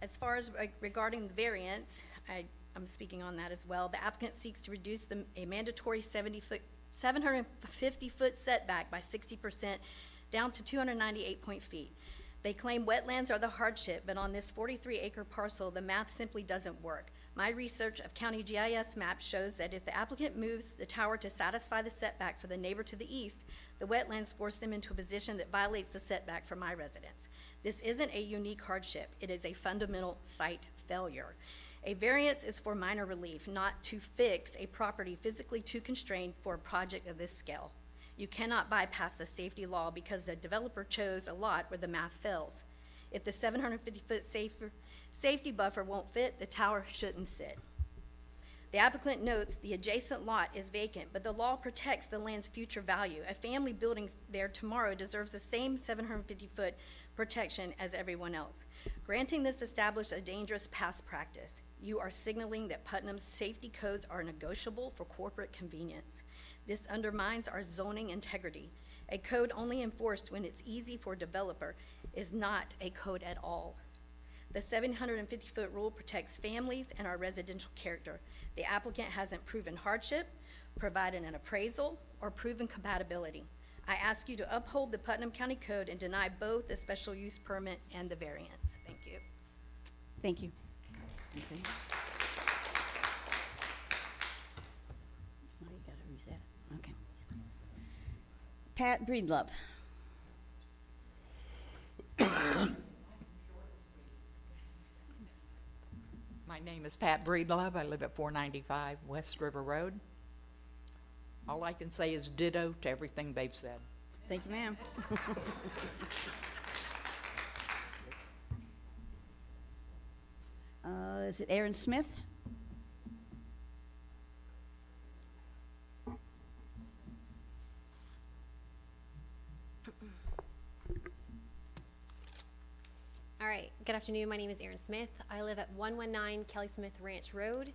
As far as regarding the variance, I'm speaking on that as well. The applicant seeks to reduce a mandatory 750-foot setback by 60% down to 298 feet. They claim wetlands are the hardship, but on this 43-acre parcel, the math simply doesn't work. My research of county GIS maps shows that if the applicant moves the tower to satisfy the setback for the neighbor to the east, the wetlands force them into a position that violates the setback for my residents. This isn't a unique hardship. It is a fundamental site failure. A variance is for minor relief, not to fix a property physically too constrained for a project of this scale. You cannot bypass the safety law because the developer chose a lot where the math fails. If the 750-foot safety buffer won't fit, the tower shouldn't sit. The applicant notes the adjacent lot is vacant, but the law protects the land's future value. A family building there tomorrow deserves the same 750-foot protection as everyone else. Granting this established a dangerous past practice. You are signaling that Putnam's safety codes are negotiable for corporate convenience. This undermines our zoning integrity. A code only enforced when it's easy for a developer is not a code at all. The 750-foot rule protects families and our residential character. The applicant hasn't proven hardship, provided an appraisal, or proven compatibility. I ask you to uphold the Putnam County Code and deny both the special use permit and the variance. Thank you. Thank you. Okay. Oh, you gotta reset it. Okay. Pat Breedlove. My name is Pat Breedlove. I live at 495 West River Road. All I can say is ditto to everything they've said. Thank you, ma'am. Is it Aaron Smith? All right, good afternoon. My name is Erin Smith. I live at 119 Kelly Smith Ranch Road,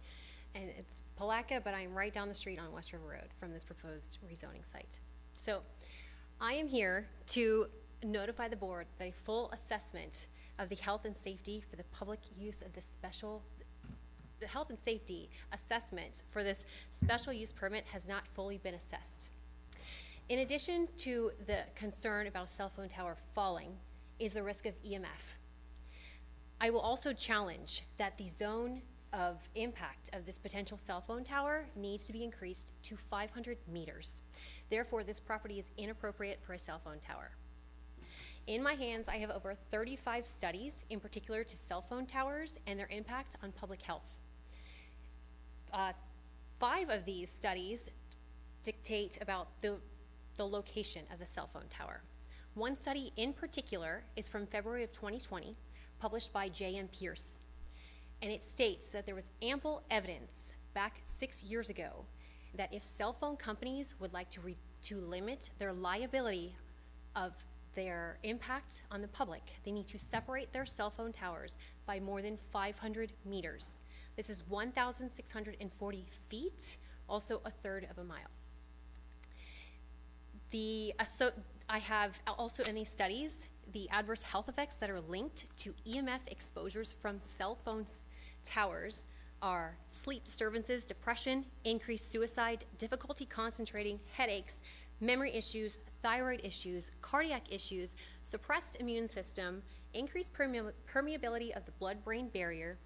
and it's Palatka, but I'm right down the street on West River Road from this proposed rezoning site. So I am here to notify the board that a full assessment of the health and safety for the public use of this the health and safety assessment for this special use permit has not fully been assessed. In addition to the concern about a cell phone tower falling is the risk of EMF. I will also challenge that the zone of impact of this potential cell phone tower needs to be increased to 500 meters. Therefore, this property is inappropriate for a cell phone tower. In my hands, I have over 35 studies, in particular to cell phone towers and their impact on public health. 5 of these studies dictate about the location of the cell phone tower. One study in particular is from February of 2020, published by J.M. Pierce. And it states that there was ample evidence back 6 years ago that if cell phone companies would like to limit their liability of their impact on the public, they need to separate their cell phone towers by more than 500 meters. This is 1,640 feet, also a third of a mile. I have also in these studies the adverse health effects that are linked to EMF exposures from cell phone towers are sleep disturbances, depression, increased suicide, difficulty concentrating, headaches, memory issues, thyroid issues, cardiac issues, suppressed immune system, increased permeability of the blood-brain barrier,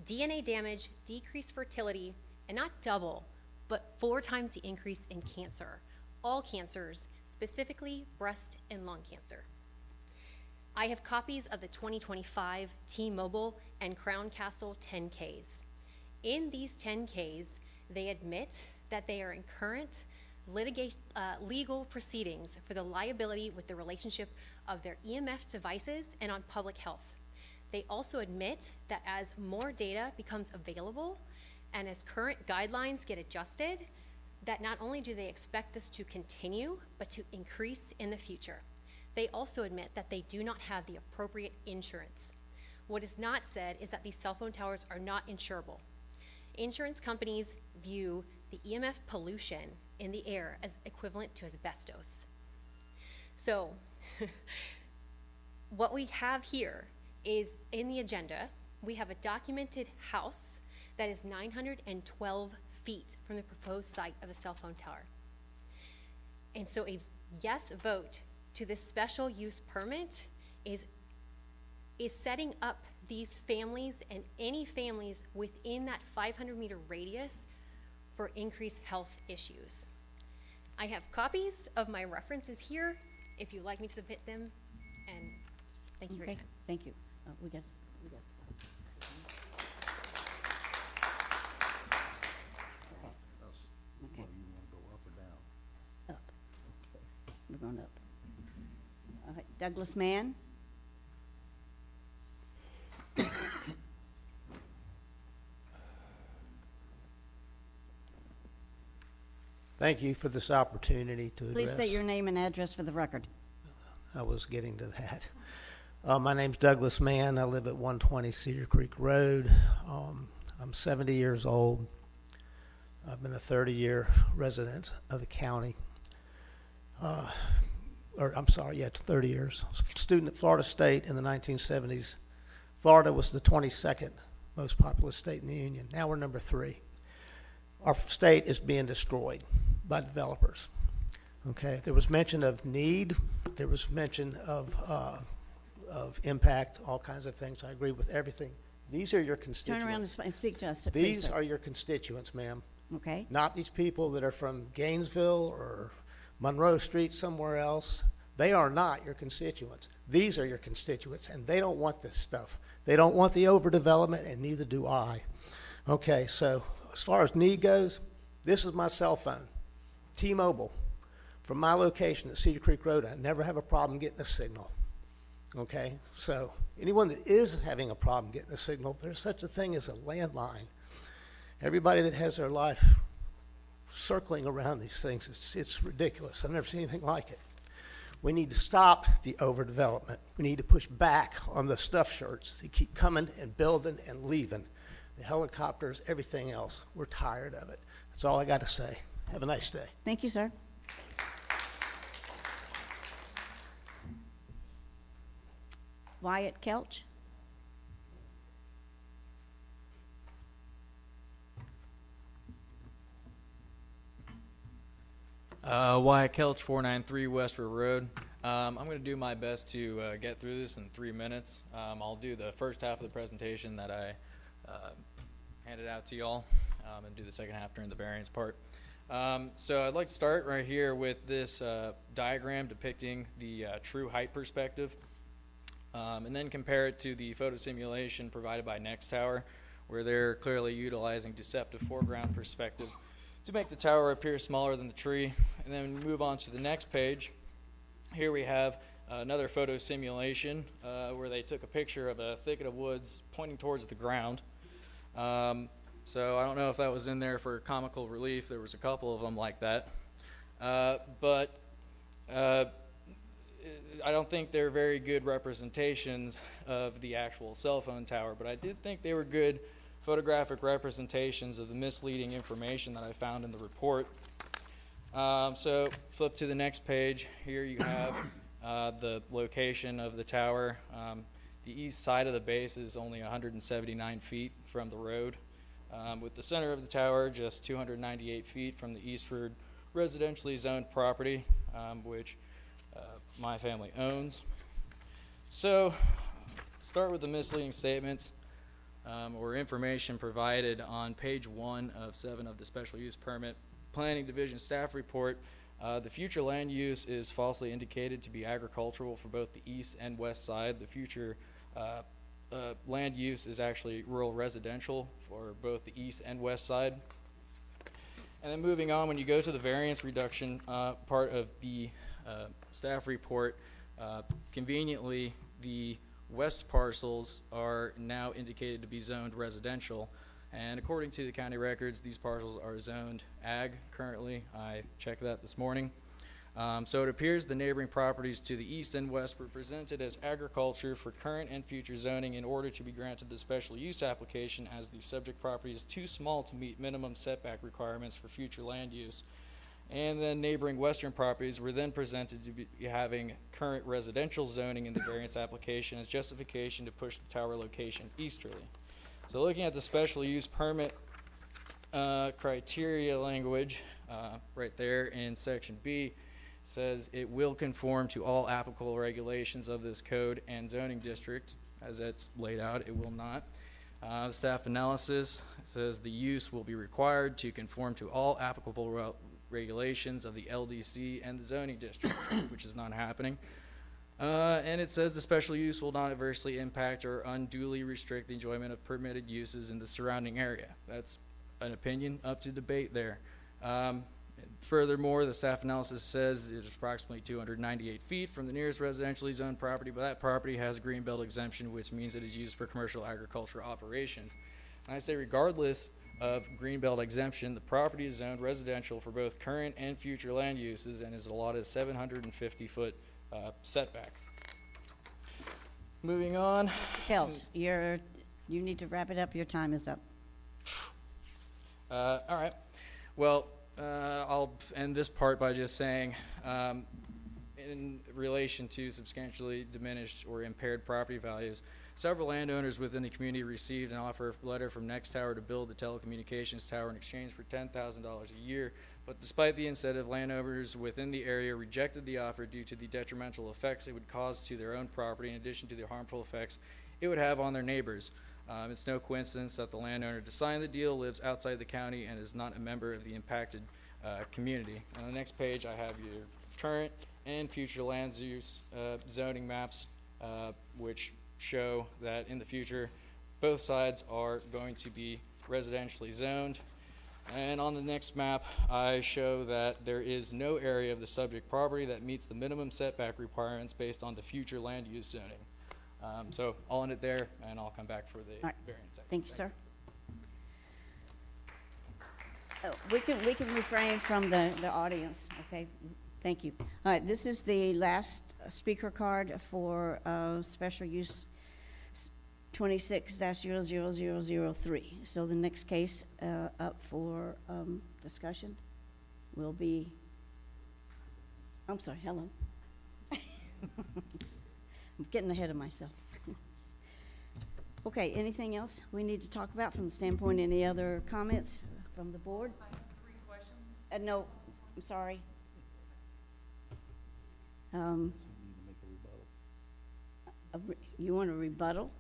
DNA damage, decreased fertility, and not double, but 4 times the increase in cancer. All cancers, specifically breast and lung cancer. I have copies of the 2025 T-Mobile and Crown Castle 10Ks. In these 10Ks, they admit that they are in current legal proceedings for the liability with the relationship of their EMF devices and on public health. They also admit that as more data becomes available and as current guidelines get adjusted, that not only do they expect this to continue, but to increase in the future. They also admit that they do not have the appropriate insurance. What is not said is that these cell phone towers are not insurable. Insurance companies view the EMF pollution in the air as equivalent to asbestos. So, what we have here is in the agenda, we have a documented house that is 912 feet from the proposed site of a cell phone tower. And so a yes vote to this special use permit is setting up these families and any families within that 500-meter radius for increased health issues. I have copies of my references here if you'd like me to submit them, and thank you for your time. Thank you. We got going up. All right, Douglas Mann? Thank you for this opportunity to address. Please state your name and address for the record. I was getting to that. My name's Douglas Mann. I live at 120 Cedar Creek Road. I'm 70 years old. I've been a 30-year resident of the county. 30 years. Student at Florida State in the 1970s. Florida was the 22nd most populous state in the union. Now we're number 3. Our state is being destroyed by developers. Okay, there was mention of need, there was mention of impact, all kinds of things. I agree with everything. These are your constituents. Turn around and speak to us, please, These sir. are your constituents, ma'am. Okay. Not these people that are from Gainesville or Monroe Street somewhere else. They are not your constituents. These are your constituents, and they don't want this stuff. They don't want the overdevelopment, and neither do I. Okay, so as far as need goes, this is my cell phone, T-Mobile. From my location at Cedar Creek Road, I never have a problem getting a signal. Okay, so anyone that is having a problem getting a signal, there's such a thing as a landline. Everybody that has their life circling around these things, it's ridiculous. I've never seen anything like it. We need to stop the overdevelopment. We need to push back on the stuffed shirts. They keep coming and building and leaving. The helicopters, everything else. We're tired of it. That's all I got to say. Have a nice day. Thank you, sir. Wyatt Kelch? Wyatt Kelch, 493 West River Road. I'm going to do my best to get through this in 3 minutes. I'll do the first half of the presentation that I handed out to y'all and do the second half during the variance part. So I'd like to start right here with this diagram depicting the true height perspective, and then compare it to the photo simulation provided by Next Tower, where they're clearly utilizing deceptive foreground perspective to make the tower appear smaller than the tree. And then we move on to the next page. Here we have another photo simulation where they took a picture of a thicket of woods pointing towards the ground. So I don't know if that was in there for comical relief. There was a couple of them like that. But I don't think they're very good representations of the actual cell phone tower, but I did think they were good photographic representations of the misleading information that I found in the report. So flip to the next page. Here you have the location of the tower. The east side of the base is only 179 feet from the road, with the center of the tower just 298 feet from the eastward residentially zoned property, which my family owns. So start with the misleading statements or information provided on page 1 of 7 of the special use permit planning division staff report. The future land use is falsely indicated to be agricultural for both the east and west side. The future land use is actually rural residential for both the east and west side. And then moving on, when you go to the variance reduction part of the staff report, conveniently the west parcels are now indicated to be zoned residential, and according to the county records, these parcels are zoned ag currently. I checked that this morning. So it appears the neighboring properties to the east and west were presented as agriculture for current and future zoning in order to be granted the special use application, as the subject property is too small to meet minimum setback requirements for future land use. And then neighboring western properties were then presented to be having current residential zoning in the variance application as justification to push the tower location easterly. So looking at the special use permit criteria language right there in section B, says it will conform to all applicable regulations of this code and zoning district. As it's laid out, it will not. The staff analysis says the use will be required to conform to all applicable regulations of the LDC and the zoning district, which is not happening. And it says the special use will not adversely impact or unduly restrict the enjoyment of permitted uses in the surrounding area. That's an opinion up to debate there. Furthermore, the staff analysis says it is approximately 298 feet from the nearest residentially zoned property, but that property has a greenbelt exemption, which means it is used for commercial agricultural operations. And I say regardless of greenbelt exemption, the property is zoned residential for both current and future land uses and is allotted a 750-foot setback. Moving on. Pels, you need to wrap it up. Your time is up. All right. Well, I'll end this part by just saying, in relation to substantially diminished or impaired property values, several landowners within the community received an offer letter from Next Tower to build the telecommunications tower in exchange for $10,000 a year. But despite the incentive, landowners within the area rejected the offer due to the detrimental effects it would cause to their own property, in addition to the harmful effects it would have on their neighbors. It's no coincidence that the landowner to sign the deal lives outside the county and is not a member of the impacted community. On the next page, I have your current and future land use zoning maps, which show that in the future, both sides are going to be residentially zoned. And on the next map, I show that there is no area of the subject property that meets the minimum setback requirements based on the future land use zoning. So I'll end it there, and I'll come back for the Right. variance section. Thank you, sir. We can refrain from the audience, okay? Thank you. All right, this is the last speaker card for special use 26-00003. So the next case up for discussion will be, I'm sorry, hello. I'm getting ahead of myself. Okay, anything else we need to talk about from the standpoint, any other comments from the board? I have 3 questions. No, I'm sorry. You want a rebuttal?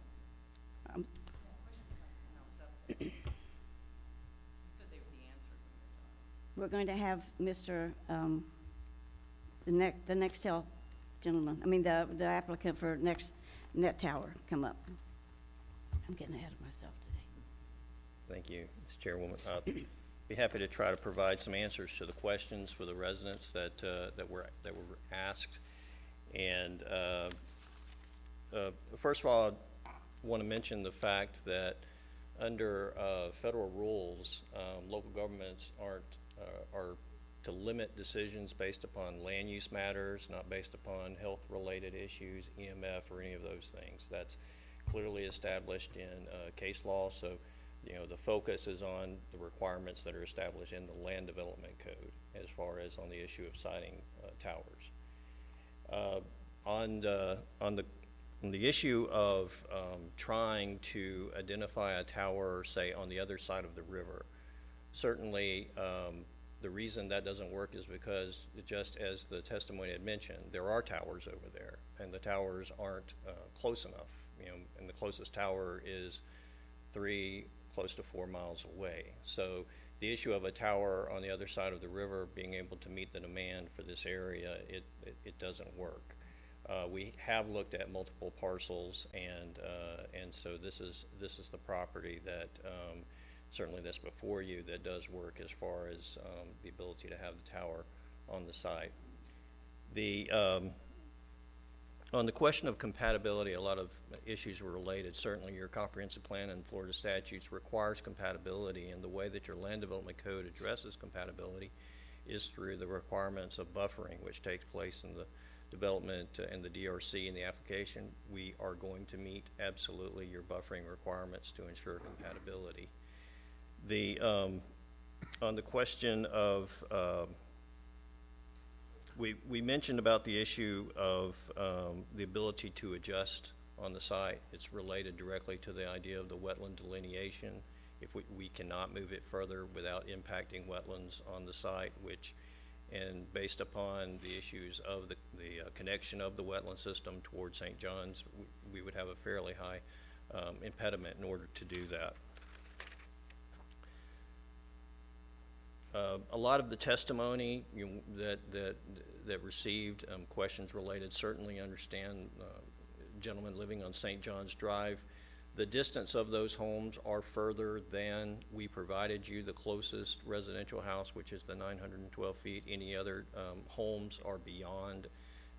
We're going to have Mr. The next gentleman, I mean the applicant for next net tower come up. I'm getting ahead of myself today. Thank you, Ms. Chairwoman. Be happy to try to provide some answers to the questions for the residents that were asked. And first of all, I want to mention the fact that under federal rules, local governments are to limit decisions based upon land use matters, not based upon health-related issues, EMF, or any of those things. That's clearly established in case law. So, you know, the focus is on the requirements that are established in the Land Development Code as far as on the issue of siting towers. On the issue of trying to identify a tower, say, on the other side of the river, certainly the reason that doesn't work is because, just as the testimony had mentioned, there are towers over there, and the towers aren't close enough. You know, and the closest tower is 3, close to 4 miles away. So the issue of a tower on the other side of the river being able to meet the demand for this area, it doesn't work. We have looked at multiple parcels, and so this is the property that certainly that's before you that does work as far as the ability to have the tower on the site. On the question of compatibility, a lot of issues were related. Certainly your comprehensive plan and Florida statutes requires compatibility, and the way that your land development code addresses compatibility is through the requirements of buffering, which takes place in the development and the DRC in the application. We are going to meet absolutely your buffering requirements to ensure compatibility. On the question of we mentioned about the issue of the ability to adjust on the site. It's related directly to the idea of the wetland delineation. If we cannot move it further without impacting wetlands on the site, and based upon the issues of the connection of the wetland system towards St. John's, we would have a fairly high impediment in order to do that. A lot of the testimony that received questions related, certainly understand gentlemen living on St. John's Drive, The distance of those homes are further than we provided you the closest residential house, which is the 912 feet. Any other homes are beyond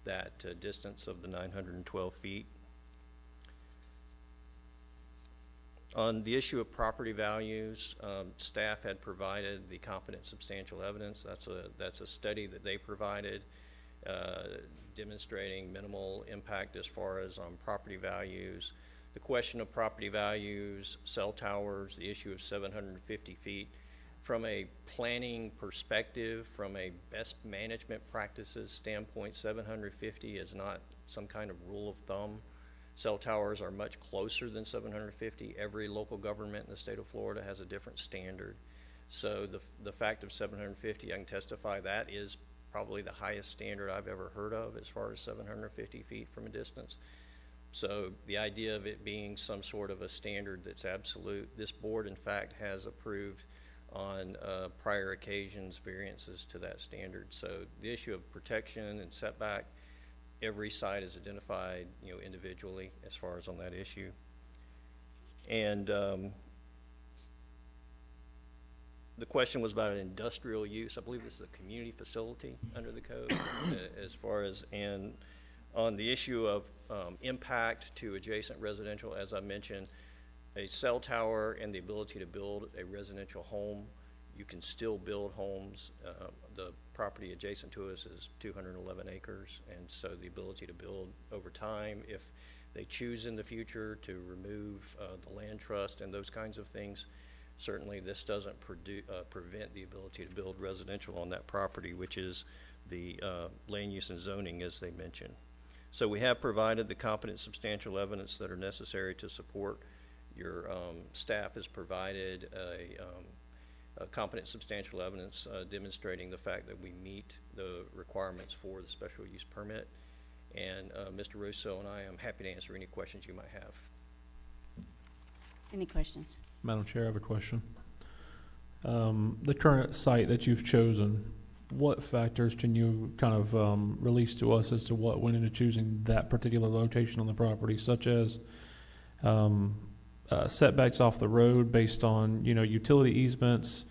that distance of the 912 feet. On the issue of property values, staff had provided the competent substantial evidence. That's a study that they provided demonstrating minimal impact as far as on property values. The question of property values, cell towers, the issue of 750 feet. From a planning perspective, from a best management practices standpoint, 750 is not some kind of rule of thumb. Cell towers are much closer than 750. Every local government in the state of Florida has a different standard. So the fact of 750, I can testify that is probably the highest standard I've ever heard of as far as 750 feet from a distance. So the idea of it being some sort of a standard that's absolute, this board in fact has approved on prior occasions variances to that standard. So the issue of protection and setback, every site is identified, individually as far as on that issue. And the question was about an industrial use. I believe this is a community facility under the code as far as, and on the issue of impact to adjacent residential, as I mentioned, a cell tower and the ability to build a residential home, you can still build homes. The property adjacent to us is 211 acres, and so the ability to build over time, if they choose in the future to remove the land trust and those kinds of things, certainly this doesn't prevent the ability to build residential on that property, which is the land use and zoning, as they mentioned. So we have provided the competent substantial evidence that are necessary to support. Your staff has provided a competent substantial evidence demonstrating the fact that we meet the requirements for the special use permit. And Mr. Russo and I am happy to answer any questions you might have. Any questions? Madam Chair, I have a question. The current site that you've chosen, what factors can you kind of release to us as to what went into choosing that particular location on the property, such as setbacks off the road based on, utility easements?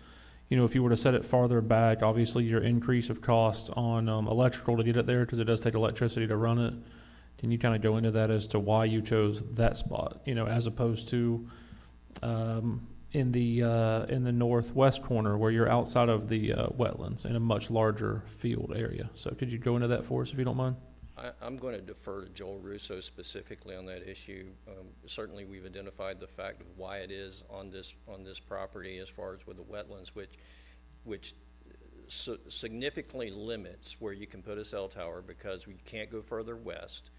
If you were to set it farther back, obviously your increase of cost on electrical to get it there, because it does take electricity to run it. Can you kind of go into that as to why you chose that spot, as opposed to in the northwest corner where you're outside of the wetlands in a much larger field area? So could you go into that for us if you don't mind? I'm going to defer to Joel Russo specifically on that issue. Certainly we've identified the fact of why it is on this property as far as with the wetlands, which significantly limits where you can put a cell tower, because we can't go further west.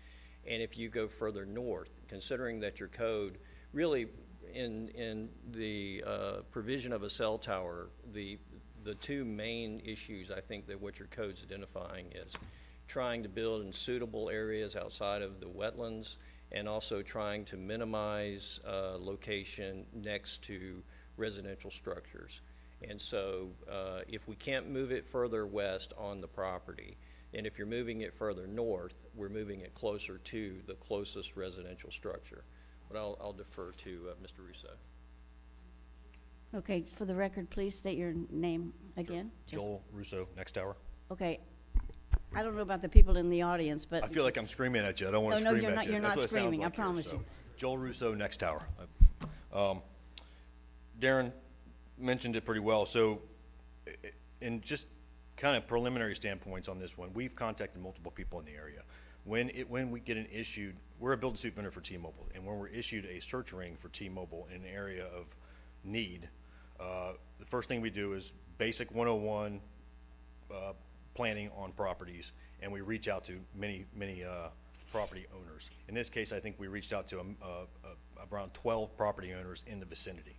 And if you go further north, considering that your code really in the provision of a cell tower, the two main issues I think that what your code's identifying is trying to build in suitable areas outside of the wetlands, and also trying to minimize location next to residential structures. And so if we can't move it further west on the property, and if you're moving it further north, we're moving it closer to the closest residential structure. But I'll defer to Mr. Russo. Okay, for the record, please state your name again. Joel Russo, next tower. Okay, I don't know about the people in the audience, but. I feel like I'm screaming at you. I don't want to No, scream at you. you're That's not what it sounds screaming, I like here, promise so. you. Joel Russo, next tower. Darren mentioned it pretty well. So in just kind of preliminary standpoints on this one, we've contacted multiple people in the area. When we get an issued, we're a build-to-suit vendor for T-Mobile, and when we're issued a search ring for T-Mobile in an area of need, the first thing we do is basic 101 planning on properties, and we reach out to many property owners. In this case, I think we reached out to around 12 property owners in the vicinity.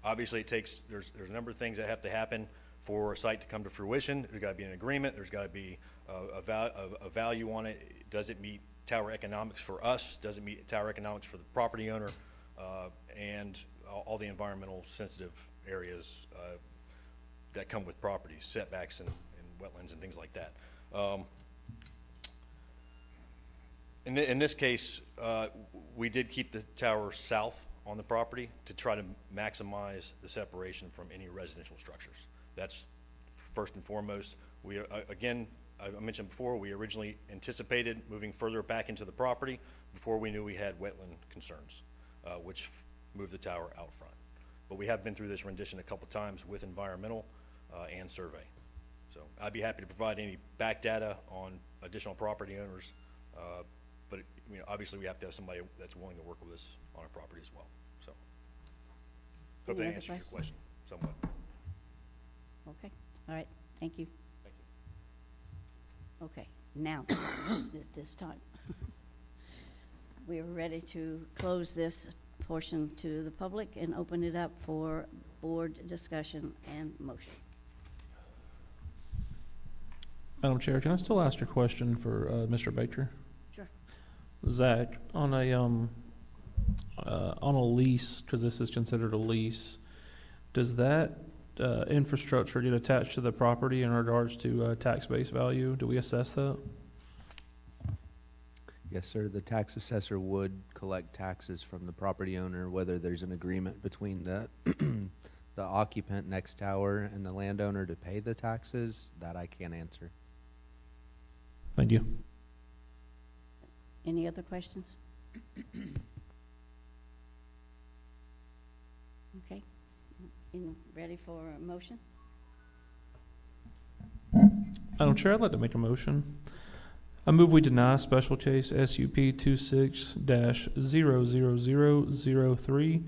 Obviously, there's a number of things that have to happen for a site to come to fruition. There's got to be an agreement. There's got to be a value on it. Does it meet tower economics for us? Does it meet tower economics for the property owner? And all the environmental sensitive areas that come with properties, setbacks and wetlands and things like that. In this case, we did keep the tower south on the property to try to maximize the separation from any residential structures. That's first and foremost. We, again, I mentioned before, we originally anticipated moving further back into the property before we knew we had wetland concerns, which moved the tower out front. But we have been through this rendition a couple times with environmental and survey. So I'd be happy to provide any back data on additional property owners, but obviously we have to have somebody that's willing to work with us on a property as well. So hope Any that other answers your questions? question somewhat. Okay, all right, thank you. Thank you. Okay, now, this time. We are ready to close this portion to the public and open it up for board discussion and motion. Madam Chair, can I still ask a question for Mr. Baker? Sure. Zach, on a lease, because this is considered a lease, does that infrastructure get attached to the property in regards to tax base value? Do we assess that? Yes, sir. The tax assessor would collect taxes from the property owner, whether there's an agreement between the the occupant next tower and the landowner to pay the taxes. That I can't answer. Thank you. Any other questions? Okay, ready for a motion? Madam Chair, I'd like to make a motion. I move we deny special case SUP 26-00003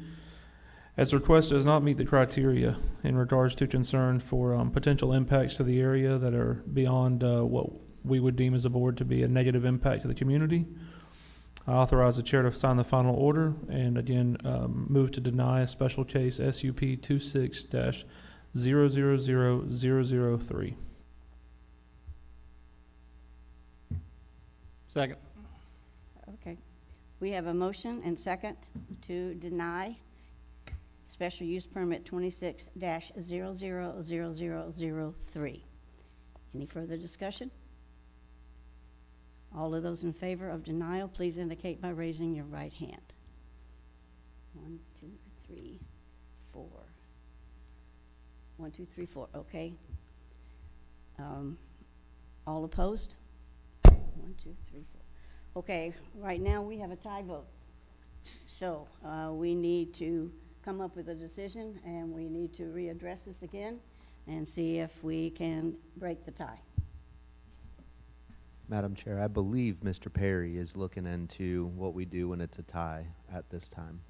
as the request does not meet the criteria in regards to concern for potential impacts to the area that are beyond what we would deem as a board to be a negative impact to the community. I authorize the chair to sign the final order and again move to deny special case SUP 26-00003. Second. Okay, we have a motion and second to deny special use permit 26-00003. Any further discussion? All of those in favor of denial, please indicate by raising your right hand. 1, 2, 3, 4. 1, 2, 3, 4, okay. All opposed? 1, 2, 3, 4. Okay, right now we have a tie vote. So we need to come up with a decision and we need to readdress this again and see if we can break the tie. Madam Chair, I believe Mr. Perry is looking into what we do when it's a tie at this time.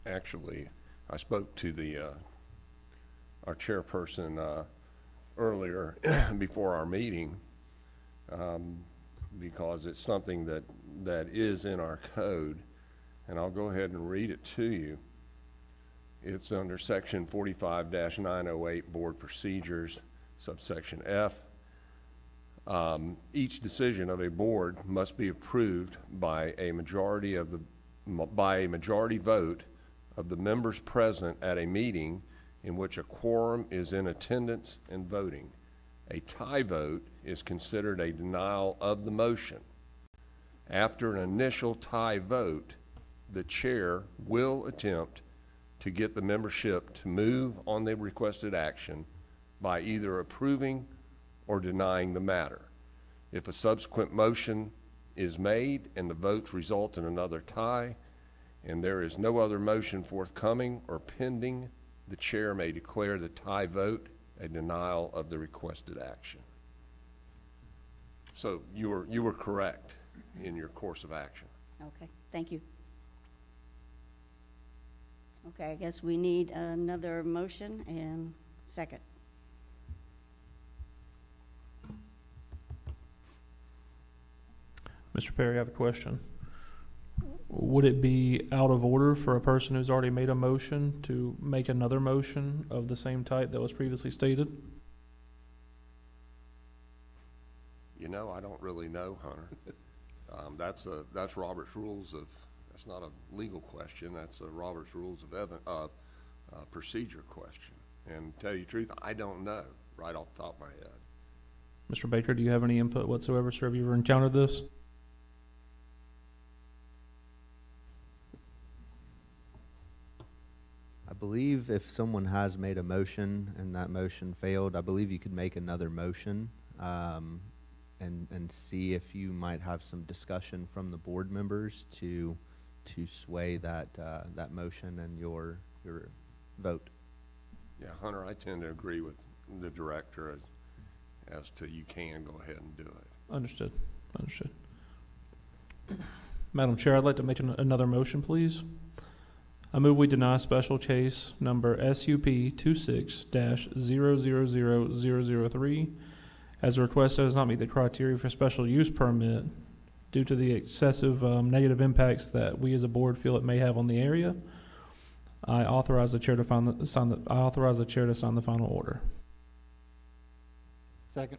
Actually, I spoke to our chairperson earlier before our meeting because it's something that is in our code, and I'll go ahead and read it to you. It's under section 45-908 Board Procedures, subsection F. Each decision of a board must be approved by a majority vote of the members present at a meeting in which a quorum is in attendance and voting. A tie vote is considered a denial of the motion. After an initial tie vote, the chair will attempt to get the membership to move on the requested action by either approving or denying the matter. If a subsequent motion is made and the votes result in another tie, and there is no other motion forthcoming or pending, the chair may declare the tie vote a denial of the requested action. So you were correct in your course of action. Okay, thank you. Okay, I guess we need another motion and second. Mr. Perry, I have a question. Would it be out of order for a person who's already made a motion to make another motion of the same type that was previously stated? You know, I don't really know, Hunter. That's Robert's rules of, that's not a legal question, that's a Robert's rules of procedure question. And to tell you the truth, I don't know right off the top of my head. Mr. Baker, do you have any input whatsoever, sir? Have you ever encountered this? I believe if someone has made a motion and that motion failed, I believe you could make another motion, and see if you might have some discussion from the board members to sway that, that motion and your vote. Yeah, Hunter, I tend to agree with the director as to you can go ahead and do it. Understood. Understood. Madam Chair, I'd like to make another motion, please. I move we deny special case number SUP 26-000003 as a request that does not meet the criteria for special use permit due to the excessive negative impacts that we as a board feel it may have on the area. I authorize the chair to sign the final order. Second.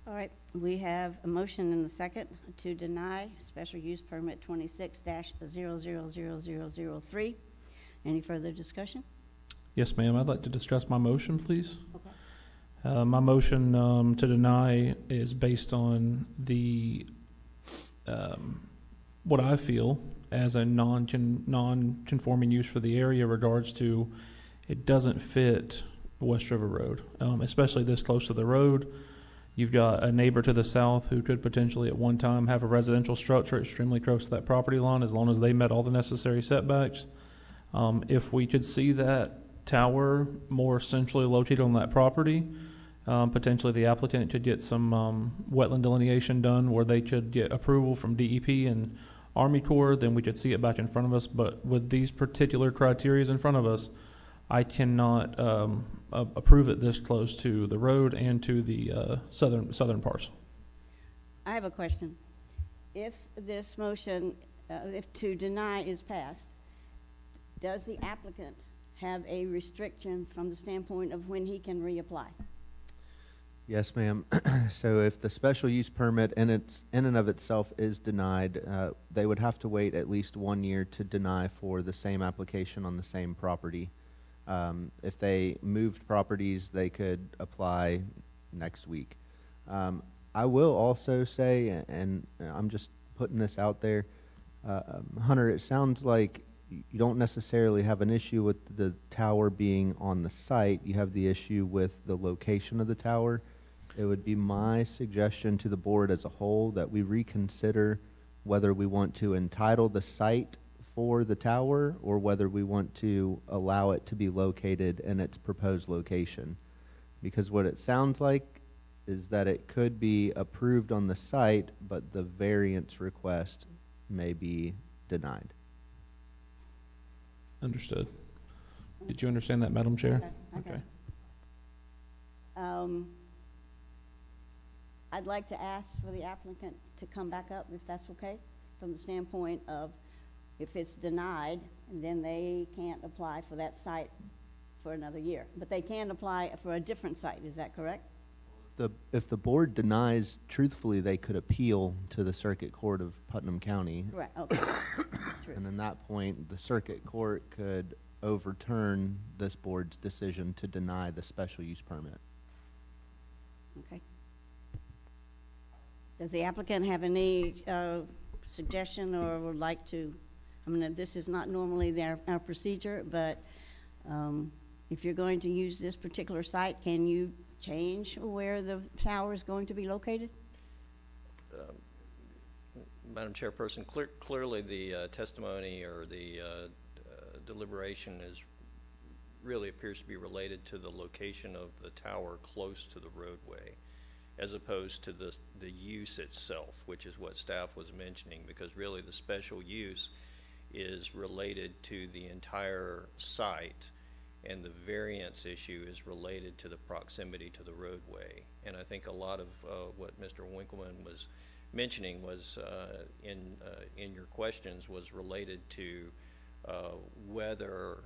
All right, we have a motion and a second to deny special use permit 26-000003. Any further discussion? Yes, ma'am. I'd like to discuss my motion, please. Okay. My motion to deny is based on the what I feel as a non-conforming use for the area regards to it doesn't fit West River Road, especially this close to the road. You've got a neighbor to the south who could potentially at one time have a residential structure extremely close to that property line as long as they met all the necessary setbacks. If we could see that tower more centrally located on that property, potentially the applicant could get some wetland delineation done where they could get approval from DEP and Army Corps, then we could see it back in front of us. But with these particular criteria in front of us, I cannot approve it this close to the road and to the southern parcel. I have a question. If this motion, if to deny is passed, does the applicant have a restriction from the standpoint of when he can reapply? Yes, ma'am. So if the special use permit in and of itself is denied, they would have to wait at least 1 year to deny for the same application on the same property. If they moved properties, they could apply next week. I will also say, and I'm just putting this out there, Hunter, it sounds like you don't necessarily have an issue with the tower being on the site. You have the issue with the location of the tower. It would be my suggestion to the board as a whole that we reconsider whether we want to entitle the site for the tower or whether we want to allow it to be located in its proposed location. Because what it sounds like is that it could be approved on the site, but the variance request may be denied. Understood. Did you understand that, Madam Chair? Okay. I'd like to ask for the applicant to come back up, if that's okay, from the standpoint of if it's denied, then they can't apply for that site for another year. But they can apply for a different site, is that correct? If the board denies, truthfully, they could appeal to the Circuit Court of Putnam County. Right, okay. And at that point, the Circuit Court could overturn this board's decision to deny the special use permit. Okay. Does the applicant have any suggestion or would like to, I mean, this is not normally our procedure, but if you're going to use this particular site, can you change where the tower is going to be located? Madam Chairperson, clearly the testimony or the deliberation really appears to be related to the location of the tower close to the roadway, as opposed to the use itself, which is what staff was mentioning, because really the special use is related to the entire site, and the variance issue is related to the proximity to the roadway. And I think a lot of what Mr. Winkleman was mentioning was in your questions was related to whether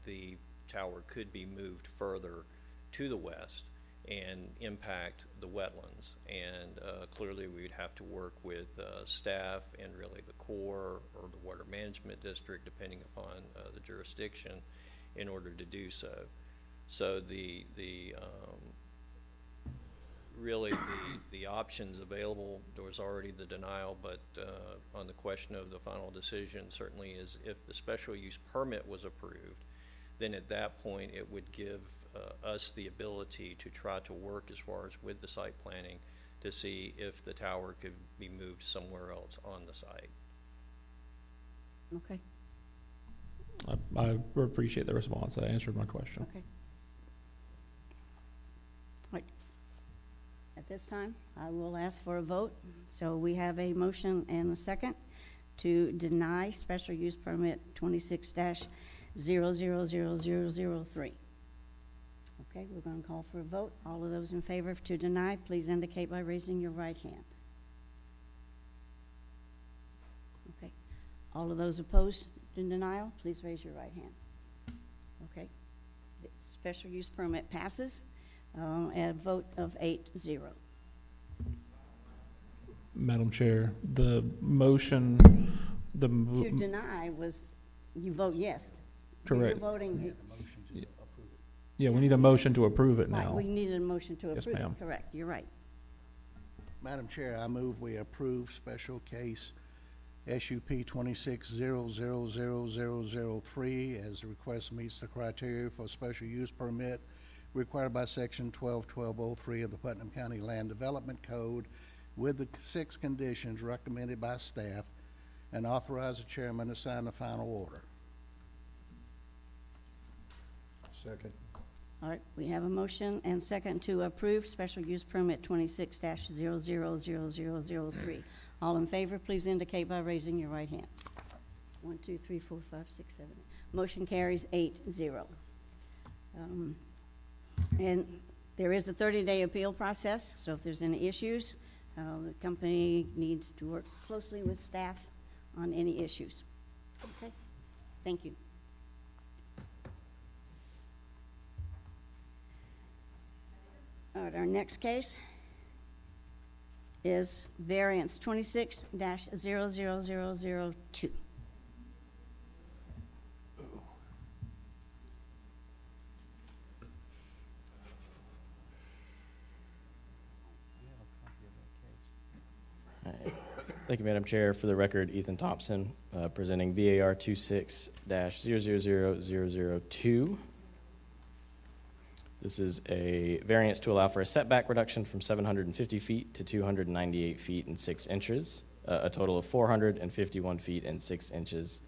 the tower could be moved further to the west and impact the wetlands. And clearly we'd have to work with staff and really the Corps or the Water Management District, depending upon the jurisdiction, in order to do so. So really the options available, there was already the denial, but on the question of the final decision, certainly is if the special use permit was approved, then at that point it would give us the ability to try to work as far as with the site planning to see if the tower could be moved somewhere else on the site. Okay, I appreciate the response. That answered my question. okay. Right. At this time, I will ask for a vote. So we have a motion and a second to deny special use permit 26-000003. Okay, we're going to call for a vote. All of those in favor to deny, please indicate by raising your right hand. Okay. All of those opposed to denial, please raise your right hand. Okay. The special use permit passes at a vote of 8-0. Madam Chair, the motion, To deny was, you vote yes. Correct. You're voting. Yeah, we need a motion to approve it Right, now. we needed a motion to Yes, approve it. ma'am. Correct, you're right. Madam Chair, I move we approve special case SUP 26-000003 as the request meets the criteria for special use permit required by section 12-1203 of the Putnam County Land Development Code with the 6 conditions recommended by staff, and authorize the chairman to sign the final order. Second. All right, we have a motion and second to approve special use permit 26-000003. All in favor, please indicate by raising your right hand. 1, 2, 3, 4, 5, 6, 7. Motion carries 8-0. And there is a 30-day appeal process, so if there's any issues, the company needs to work closely with staff on any issues. Okay, thank you. All right, our next case is variance 26-00002. Thank you, Madam Chair. For the record, Ethan Thompson, presenting VAR 26-000002. This is a variance to allow for a setback reduction from 750 feet to 298 feet and 6 inches, a total of 451 feet and 6 inches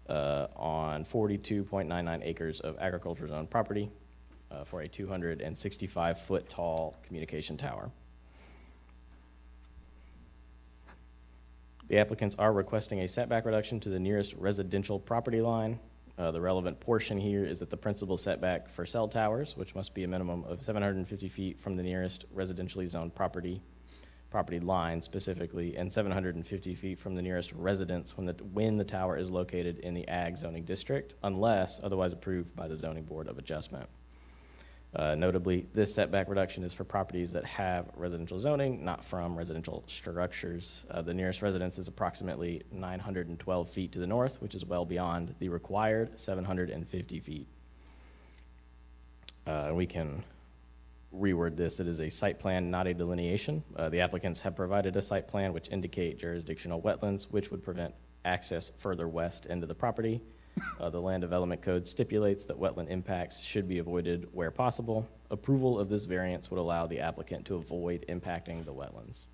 on 42.99 acres of agriculture zone property for a 265-foot tall communication tower. The applicants are requesting a setback reduction to the nearest residential property line. The relevant portion here is that the principal setback for cell towers, which must be a minimum of 750 feet from the nearest residentially zoned property line specifically, and 750 feet from the nearest residence when the tower is located in the ag zoning district, unless otherwise approved by the Zoning Board of Adjustment. Notably, this setback reduction is for properties that have residential zoning, not from residential structures. The nearest residence is approximately 912 feet to the north, which is well beyond the required 750 feet. We can reword this. It is a site plan, not a delineation. The applicants have provided a site plan which indicate jurisdictional wetlands, which would prevent access further west into the property. The Land Development Code stipulates that wetland impacts should be avoided where possible. Approval of this variance would allow the applicant to avoid impacting the wetlands.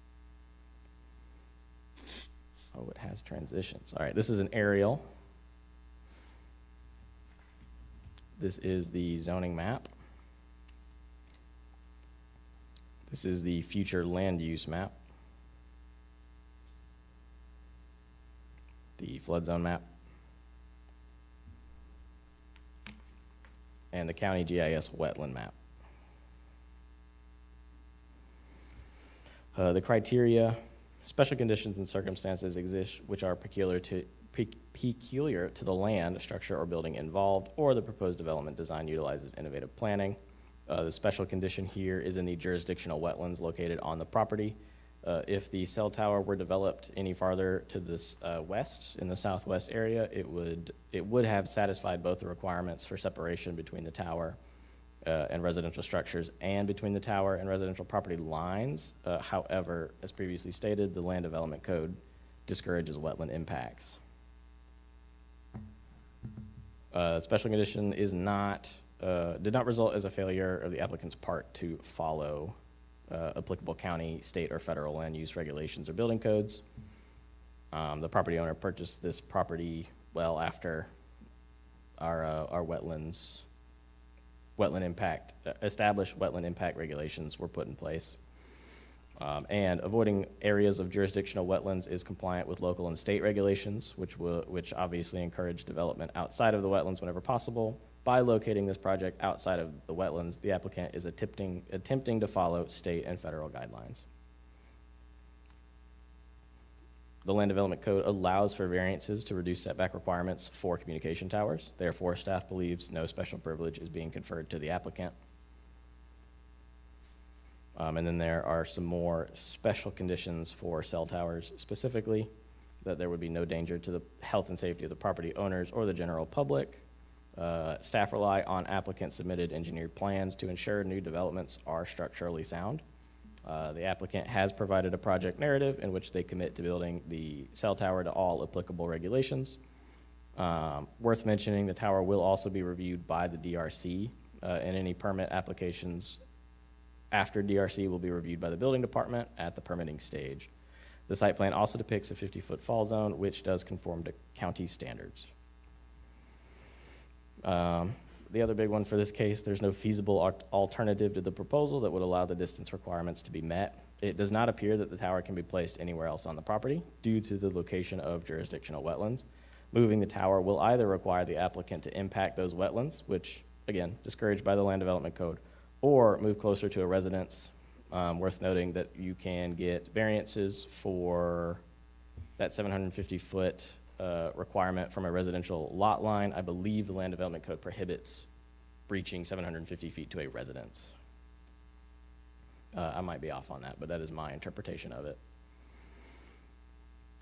Oh, it has transitions. All right, this is an aerial. This is the zoning map. This is the future land use map. The flood zone map. And the county GIS wetland map. The criteria, special conditions and circumstances exist which are peculiar to the land, structure, or building involved, or the proposed development design utilizes innovative planning. The special condition here is in the jurisdictional wetlands located on the property. If the cell tower were developed any farther to this west, in the southwest area, it would have satisfied both the requirements for separation between the tower and residential structures and between the tower and residential property lines. However, as previously stated, the Land Development Code discourages wetland impacts. Special condition is not, did not result as a failure of the applicant's part to follow applicable county, state, or federal land use regulations or building codes. The property owner purchased this property well after our established wetland impact regulations were put in place. And avoiding areas of jurisdictional wetlands is compliant with local and state regulations, which obviously encourage development outside of the wetlands whenever possible. By locating this project outside of the wetlands, the applicant is attempting to follow state and federal guidelines. The Land Development Code allows for variances to reduce setback requirements for communication towers. Therefore, staff believes no special privilege is being conferred to the applicant. And then there are some more special conditions for cell towers, specifically that there would be no danger to the health and safety of the property owners or the general public. Staff rely on applicant submitted engineered plans to ensure new developments are structurally sound. The applicant has provided a project narrative in which they commit to building the cell tower to all applicable regulations. Worth mentioning, the tower will also be reviewed by the DRC, and any permit applications after DRC will be reviewed by the building department at the permitting stage. The site plan also depicts a 50-foot fall zone, which does conform to county standards. The other big one for this case, there's no feasible alternative to the proposal that would allow the distance requirements to be met. It does not appear that the tower can be placed anywhere else on the property due to the location of jurisdictional wetlands. Moving the tower will either require the applicant to impact those wetlands, which, again, discouraged by the Land Development Code, or move closer to a residence. Worth noting that you can get variances for that 750-foot requirement from a residential lot line. I believe the Land Development Code prohibits breaching 750 feet to a residence. I might be off on that, but that is my interpretation of it.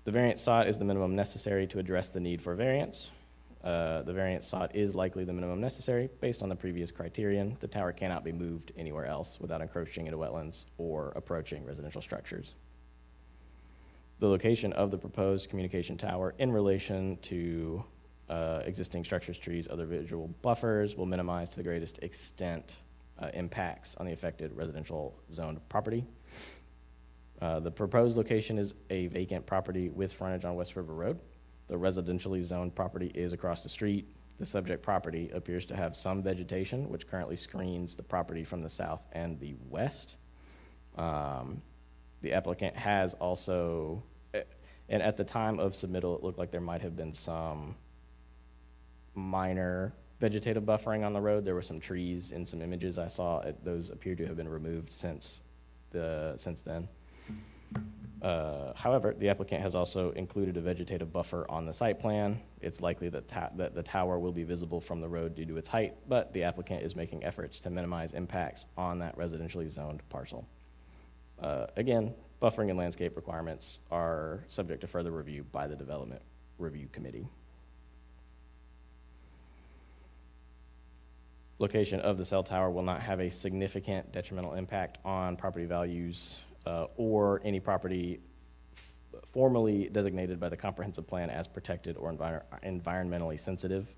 The variance sought is the minimum necessary to address the need for variance. The variance sought is likely the minimum necessary based on the previous criterion. The tower cannot be moved anywhere else without encroaching into wetlands or approaching residential structures. The location of the proposed communication tower in relation to existing structures, trees, other visual buffers will minimize to the greatest extent impacts on the affected residential zoned property. The proposed location is a vacant property with frontage on West River Road. The residentially zoned property is across the street. The subject property appears to have some vegetation, which currently screens the property from the south and the west. The applicant has also, and at the time of submittal, it looked like there might have been some minor vegetative buffering on the road. There were some trees in some images I saw. Those appear to have been removed since then. However, the applicant has also included a vegetative buffer on the site plan. It's likely that the tower will be visible from the road due to its height, but the applicant is making efforts to minimize impacts on that residentially zoned parcel. Again, buffering and landscape requirements are subject to further review by the Development Review Committee. Location of the cell tower will not have a significant detrimental impact on property values or any property formally designated by the comprehensive plan as protected or environmentally sensitive.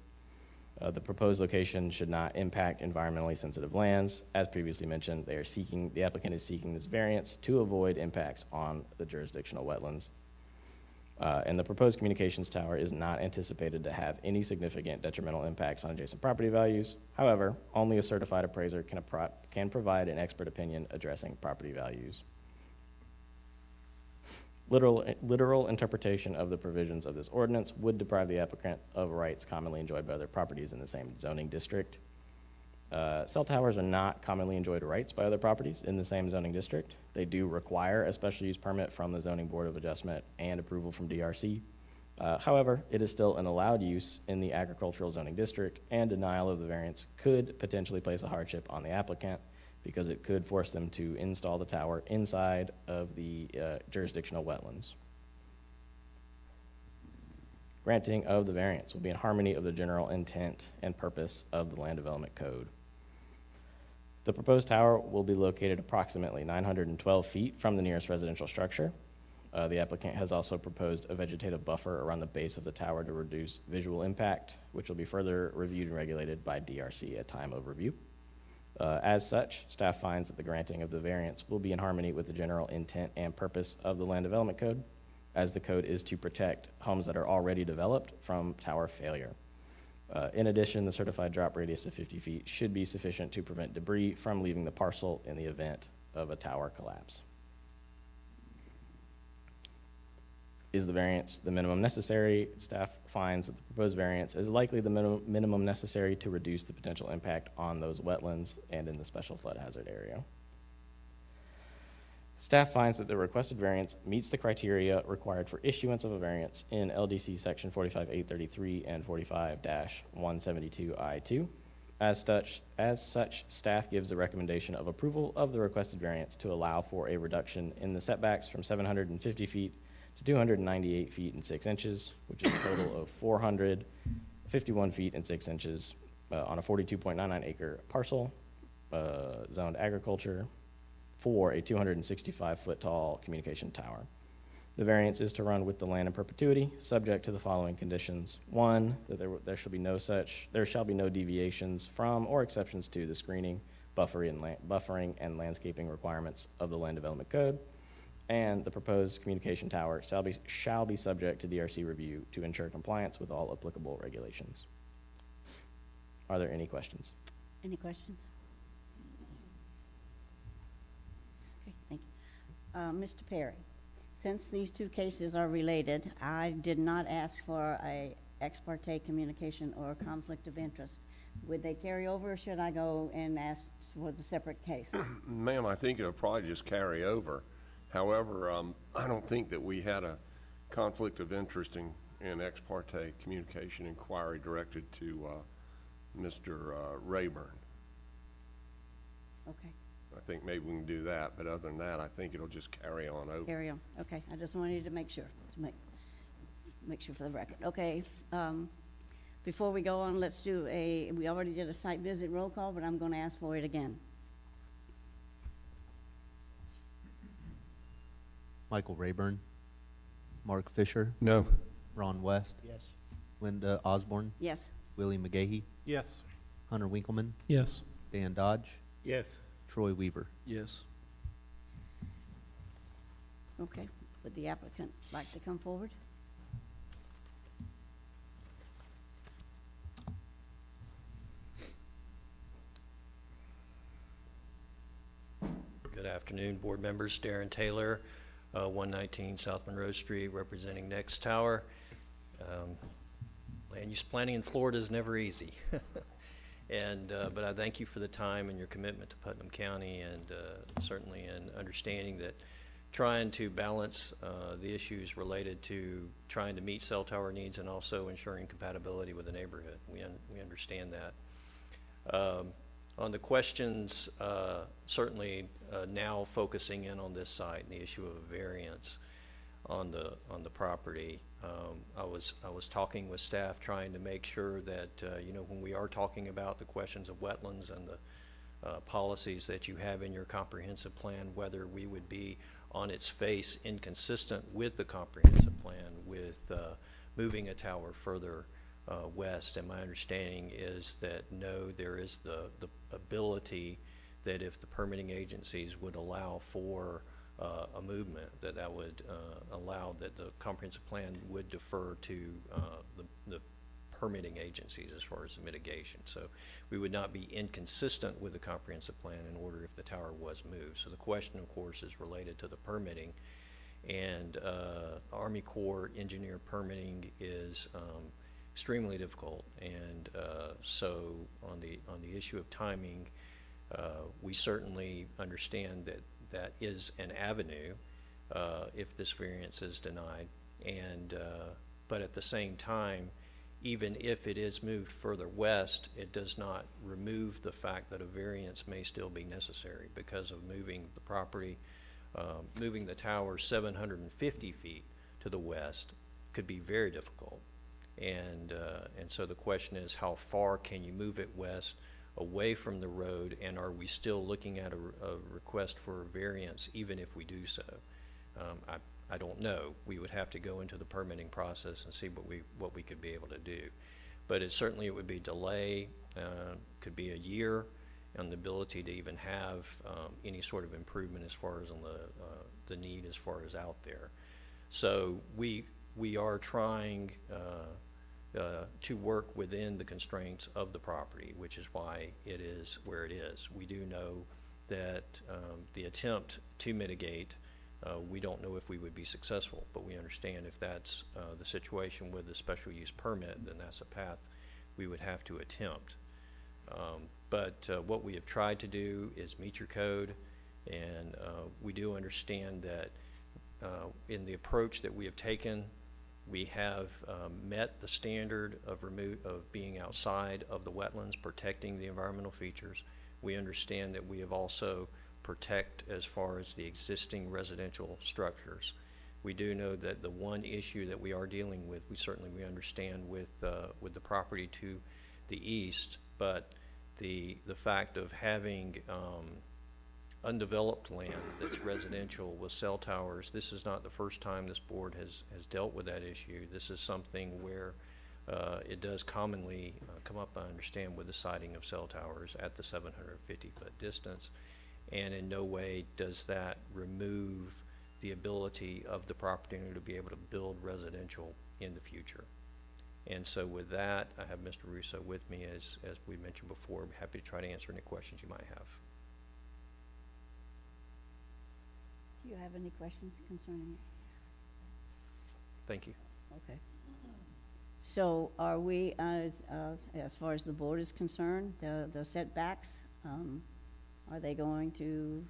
The proposed location should not impact environmentally sensitive lands. As previously mentioned, the applicant is seeking this variance to avoid impacts on the jurisdictional wetlands. And the proposed communications tower is not anticipated to have any significant detrimental impacts on adjacent property values. However, only a certified appraiser can provide an expert opinion addressing property values. Literal interpretation of the provisions of this ordinance would deprive the applicant of rights commonly enjoyed by other properties in the same zoning district. Cell towers are not commonly enjoyed rights by other properties in the same zoning district. They do require a special use permit from the Zoning Board of Adjustment and approval from DRC. However, it is still an allowed use in the agricultural zoning district, and denial of the variance could potentially place a hardship on the applicant because it could force them to install the tower inside of the jurisdictional wetlands. Granting of the variance will be in harmony of the general intent and purpose of the Land Development Code. The proposed tower will be located approximately 912 feet from the nearest residential structure. The applicant has also proposed a vegetative buffer around the base of the tower to reduce visual impact, which will be further reviewed and regulated by DRC at time of review. As such, staff finds that the granting of the variance will be in harmony with the general intent and purpose of the Land Development Code, as the code is to protect homes that are already developed from tower failure. In addition, the certified drop radius of 50 feet should be sufficient to prevent debris from leaving the parcel in the event of a tower collapse. Is the variance the minimum necessary? Staff finds that the proposed variance is likely the minimum necessary to reduce the potential impact on those wetlands and in the special flood hazard area. Staff finds that the requested variance meets the criteria required for issuance of a variance in LDC section 45.833 and 45-172I2. As such, staff gives a recommendation of approval of the requested variance to allow for a reduction in the setbacks from 750 feet to 298 feet and 6 inches, which is a total of 451 feet and 6 inches on a 42.99 acre parcel, zoned agriculture, for a 265-foot tall communication tower. The variance is to run with the land in perpetuity, subject to the following conditions. One, that there shall be no deviations from or exceptions to the screening, buffering, and landscaping requirements of the Land Development Code. And the proposed communication tower shall be subject to DRC review to ensure compliance with all applicable regulations. Are there any questions? Any questions? Okay, thank you. Mr. Perry, since these two cases are related, I did not ask for a ex parte communication or conflict of interest. Would they carry over, or should I go and ask for the separate case? Ma'am, I think it'll probably just carry over. However, I don't think that we had a conflict of interest in ex parte communication inquiry directed to Mr. Rayburn. Okay, I think maybe we can do that, but other than that, I think it'll just carry on over. carry on. Okay, I just wanted to make sure, make sure for the record. Okay, before we go on, let's do we already did a site visit roll call, but I'm going to ask for it again. Michael Rayburn, Mark Fisher, No. Ron West, Yes. Linda Osborne, Yes. Willie McGahee, Yes. Hunter Winkleman, Yes. Dan Dodge, Yes. Troy Weaver. Yes. Okay, would the applicant like to come forward? Good afternoon, board members. Darren Taylor, 119 South Monroe Street, representing Next Tower. Land use planning in Florida is never easy. But I thank you for the time and your commitment to Putnam County, and certainly in understanding that trying to balance the issues related to trying to meet cell tower needs and also ensuring compatibility with the neighborhood. We understand that. On the questions, certainly now focusing in on this site and the issue of a variance on the property. I was talking with staff, trying to make sure that when we are talking about the questions of wetlands and the policies that you have in your comprehensive plan, whether we would be on its face inconsistent with the comprehensive plan with moving a tower further west. And my understanding is that no, there is the ability that if the permitting agencies would allow for a movement, that would allow that the comprehensive plan would defer to the permitting agencies as far as the mitigation. So we would not be inconsistent with the comprehensive plan in order if the tower was moved. So the question, of course, is related to the permitting, and Army Corps engineer permitting is extremely difficult, and so on the issue of timing, we certainly understand that that is an avenue if this variance is denied, and but at the same time, even if it is moved further west, it does not remove the fact that a variance may still be necessary because of moving the property, moving the tower 750 feet to the west could be very difficult. And so the question is, how far can you move it west away from the road, and are we still looking at a request for a variance even if we do so? I don't know. We would have to go into the permitting process and see what we could be able to do. But it would be delay, could be a year, on the ability to even have any sort of improvement as far as on the need as far as out there. So we are trying to work within the constraints of the property, which is why it is where it is. We do know that the attempt to mitigate, we don't know if we would be successful, but we understand if that's the situation with the special use permit, then that's a path we would have to attempt. But what we have tried to do is meet your code, and we do understand that in the approach that we have taken, we have met the standard of being outside of the wetlands, protecting the environmental features. We understand that we have also protect as far as the existing residential structures. We do know that the one issue that we are dealing with, we understand with the property to the east, but the fact of having undeveloped land that's residential with cell towers, this is not the first time this board has dealt with that issue. This is something where it does commonly come up, I understand, with the siting of cell towers at the 750-foot distance, and in no way does that remove the ability of the property owner to be able to build residential in the future. And so with that, I have Mr. Russo with me, as we mentioned before. I'm happy to try to answer any questions you might have. Do you have any questions concerning it? Thank you. Okay. So are we, as far as the board is concerned, the setbacks, are they going to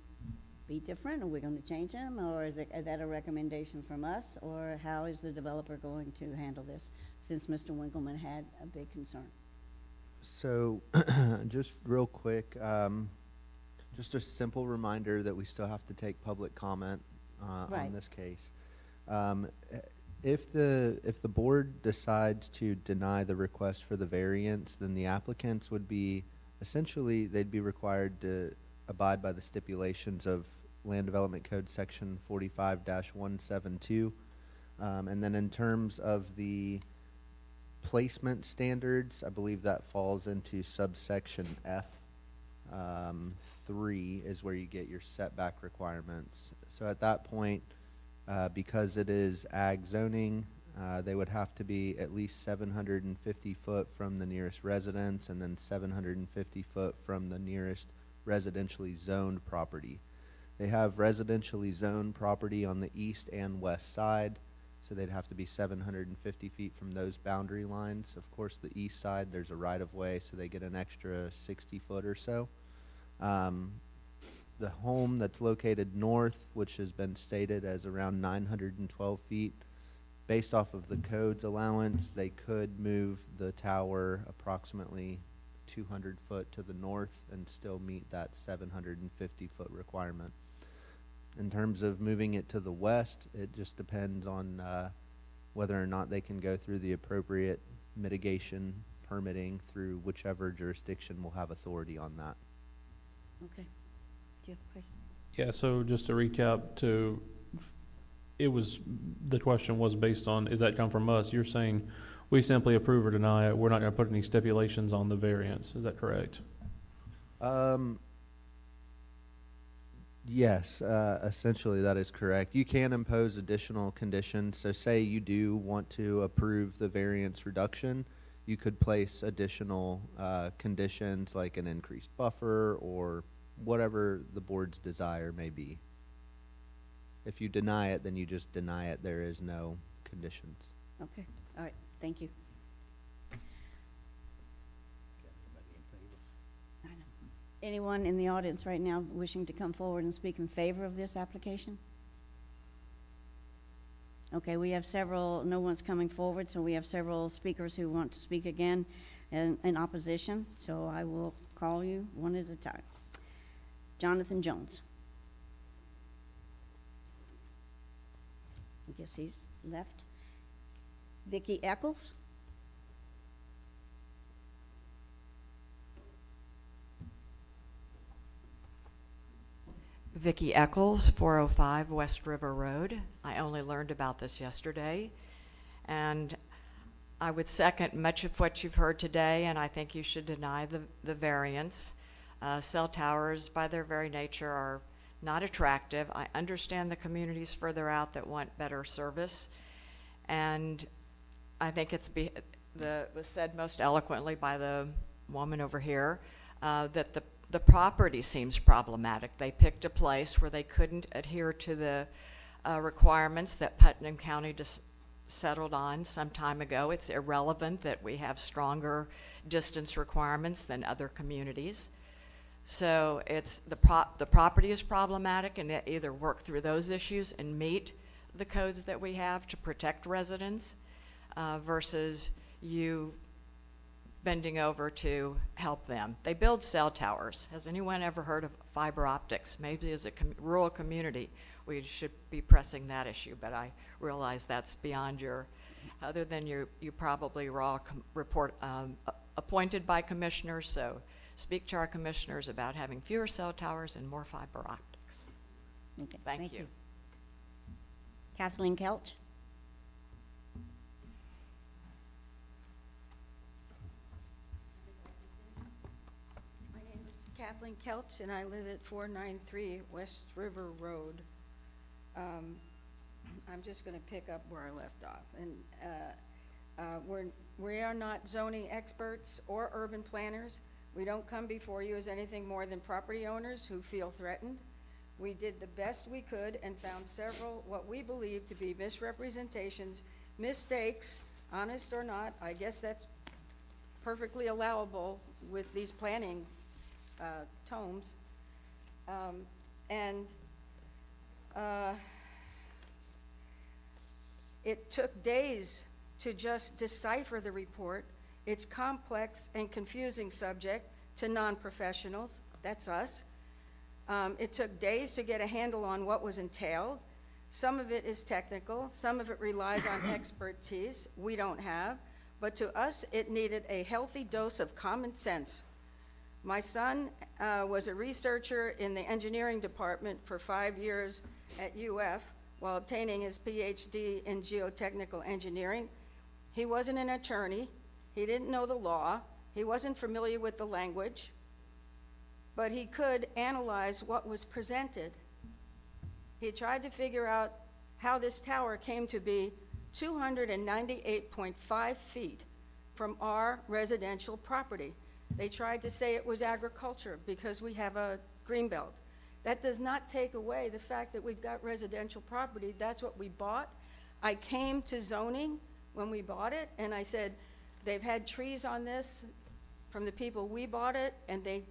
be different? Are we going to change them? Or is that a recommendation from us? Or how is the developer going to handle this, since Mr. Winkleman had a big concern? So, just real quick, just a simple reminder that we still have to take public comment Right. on this case. If the board decides to deny the request for the variance, then the applicants would be, essentially, they'd be required to abide by the stipulations of Land Development Code Section 45-172. And then in terms of the placement standards, I believe that falls into subsection F. 3 is where you get your setback requirements. So at that point, because it is ag zoning, they would have to be at least 750 foot from the nearest residence, and then 750 foot from the nearest residentially zoned property. They have residentially zoned property on the east and west side, so they'd have to be 750 feet from those boundary lines. Of course, the east side, there's a right-of-way, so they get an extra 60 foot or so. The home that's located north, which has been stated as around 912 feet, based off of the code's allowance, they could move the tower approximately 200 foot to the north and still meet that 750 foot requirement. In terms of moving it to the west, it just depends on whether or not they can go through the appropriate mitigation permitting through whichever jurisdiction will have authority on that. Okay. Do you have a question? Yeah, so just to recap, the question was based on, is that come from us? You're saying we simply approve or deny it, we're not gonna put any stipulations on the variance, is that correct? Yes, essentially that is correct. You can impose additional conditions. So say you do want to approve the variance reduction, you could place additional conditions like an increased buffer or whatever the board's desire may be. If you deny it, then you just deny it. There is no conditions. Okay, all right, thank you. I know. Anyone in the audience right now wishing to come forward and speak in favor of this application? Okay, we have no one's coming forward, so we have several speakers who want to speak again in opposition, so I will call you one at a time. Jonathan Jones. I guess he's left. Vicki Eccles. Vicki Eccles, 405 West River Road. I only learned about this yesterday, and I would second much of what you've heard today, and I think you should deny the variance. Cell towers, by their very nature, are not attractive. I understand the communities further out that want better service, and I think was said most eloquently by the woman over here, that the property seems problematic. They picked a place where they couldn't adhere to the requirements that Putnam County just settled on some time ago. It's irrelevant that we have stronger distance requirements than other communities. So it's the property is problematic, and they either work through those issues and meet the codes that we have to protect residents versus you bending over to help them. They build cell towers. Has anyone ever heard of fiber optics? Maybe as a rural community, we should be pressing that issue, but I realize that's beyond your, other than you probably were all appointed by commissioners, so speak to our commissioners about having fewer cell towers and more fiber optics. Okay, Thank you. Kathleen Kelch? My name is Kathleen Kelch, and I live at 493 West River Road. I'm just going to pick up where I left off. And we are not zoning experts or urban planners. We don't come before you as anything more than property owners who feel threatened. We did the best we could and found several what we believe to be misrepresentations, mistakes, honest or not. I guess that's perfectly allowable with these planning tomes. It took days to just decipher the report. It's complex and confusing subject to non-professionals, that's us. It took days to get a handle on what was entailed. Some of it is technical, some of it relies on expertise we don't have, but to us it needed a healthy dose of common sense. My son was a researcher in the engineering department for 5 years at UF while obtaining his PhD in geotechnical engineering. He wasn't an attorney. He didn't know the law. He wasn't familiar with the language, but he could analyze what was presented. He tried to figure out how this tower came to be 298.5 feet from our residential property. They tried to say it was agriculture because we have a greenbelt. That does not take away the fact that we've got residential property. That's what we bought. I came to zoning when we bought it, and I said, they've had trees on this from the people we bought it, and they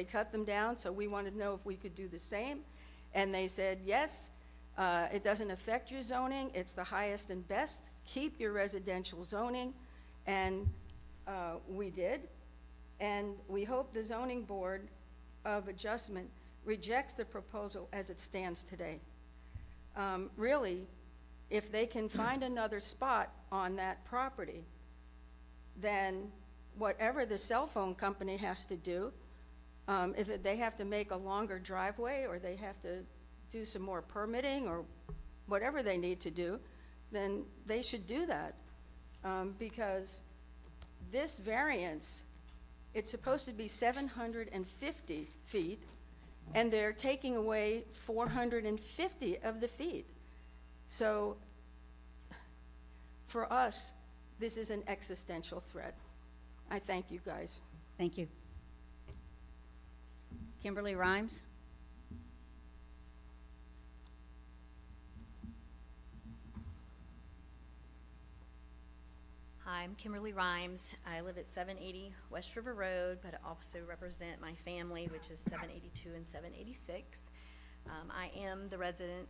cut them down, so we wanted to know if we could do the same. And they said, yes, it doesn't affect your zoning. It's the highest and best. Keep your residential zoning. And we did. And we hope the Zoning Board of Adjustment rejects the proposal as it stands today. Really, if they can find another spot on that property, then whatever the cell phone company has to do, if they have to make a longer driveway or they have to do some more permitting or whatever they need to do, then they should do that. Because this variance, it's supposed to be 750 feet, and they're taking away 450 of the feet. So for us, this is an existential threat. I thank you guys. Thank you. Kimberly Rhymes? Hi, I'm Kimberly Rhymes. I live at 780 West River Road, but I also represent my family, which is 782 and 786. I am the resident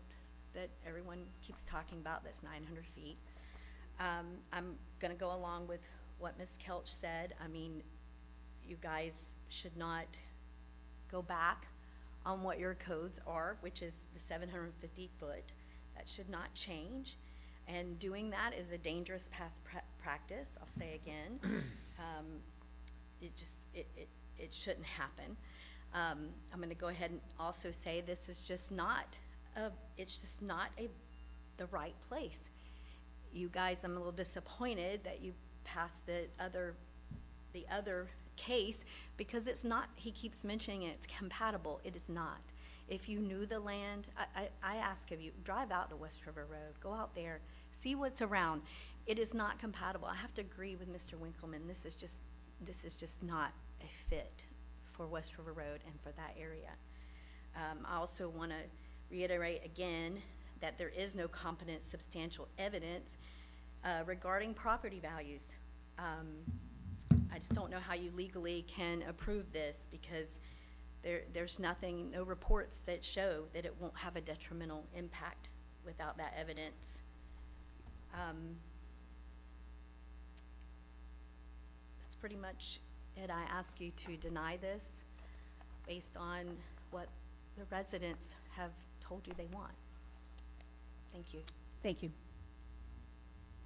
that everyone keeps talking about, that's 900 feet. I'm going to go along with what Ms. Kelch said. I mean, you guys should not go back on what your codes are, which is the 750 foot. That should not change. And doing that is a dangerous past practice, I'll say again. It shouldn't happen. I'm gonna go ahead and also say this is just not, it's just not the right place. You guys, I'm a little disappointed that you passed the other case, because it's not, he keeps mentioning it's compatible. It is not. If you knew the land, I ask of you, drive out to West River Road, go out there, see what's around. It is not compatible. I have to agree with Mr. Winkleman. This is just not a fit for West River Road and for that area. I also want to reiterate again that there is no competent substantial evidence regarding property values. I just don't know how you legally can approve this, because there's nothing, no reports that show that it won't have a detrimental impact without that evidence. That's pretty much it. I ask you to deny this based on what the residents have told you they want. Thank you. Thank you.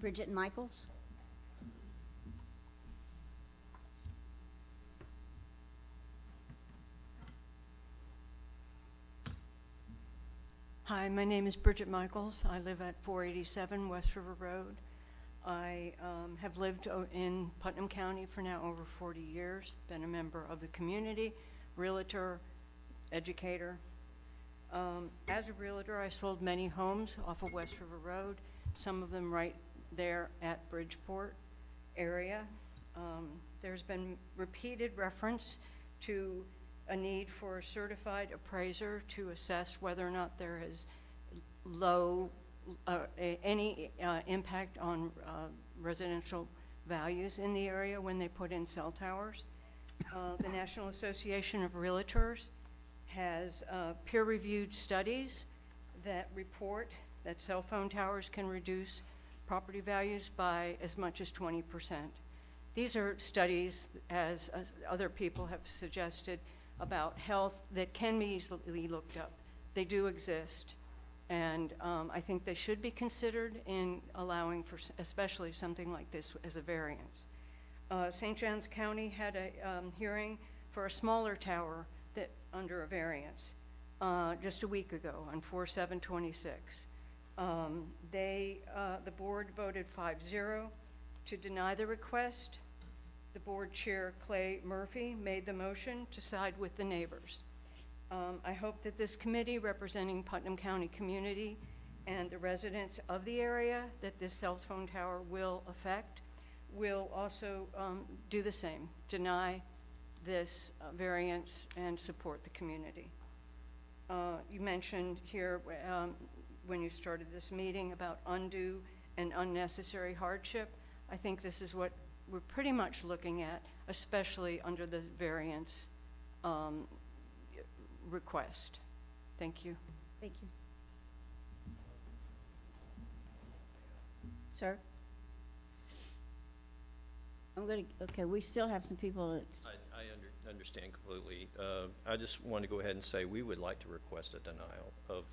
Bridget Michaels? Hi, my name is Bridget Michaels. I live at 487 West River Road. I have lived in Putnam County for now over 40 years, been a member of the community, realtor, educator. As a realtor, I sold many homes off of West River Road, some of them right there at Bridgeport area. There's been repeated reference to a need for a certified appraiser to assess whether or not there is any impact on residential values in the area when they put in cell towers. The National Association of Realtors has peer-reviewed studies that report that cell phone towers can reduce property values by as much as 20%. These are studies, as other people have suggested, about health that can be easily looked up. They do exist, and I think they should be considered in allowing for especially something like this as a variance. St. Johns County had a hearing for a smaller tower that under a variance just a week ago on 4/7/26. The board voted 5-0 to deny the request. The board chair, Clay Murphy, made the motion to side with the neighbors. I hope that this committee representing Putnam County community and the residents of the area that this cell phone tower will affect will also do the same, deny this variance and support the community. You mentioned here when you started this meeting about undue and unnecessary hardship. I think this is what we're pretty much looking at, especially under the variance request. Thank you. Thank you. Sir? Okay, we still have some people that's, I understand completely. I just want to go ahead and say we would like to request a denial I'm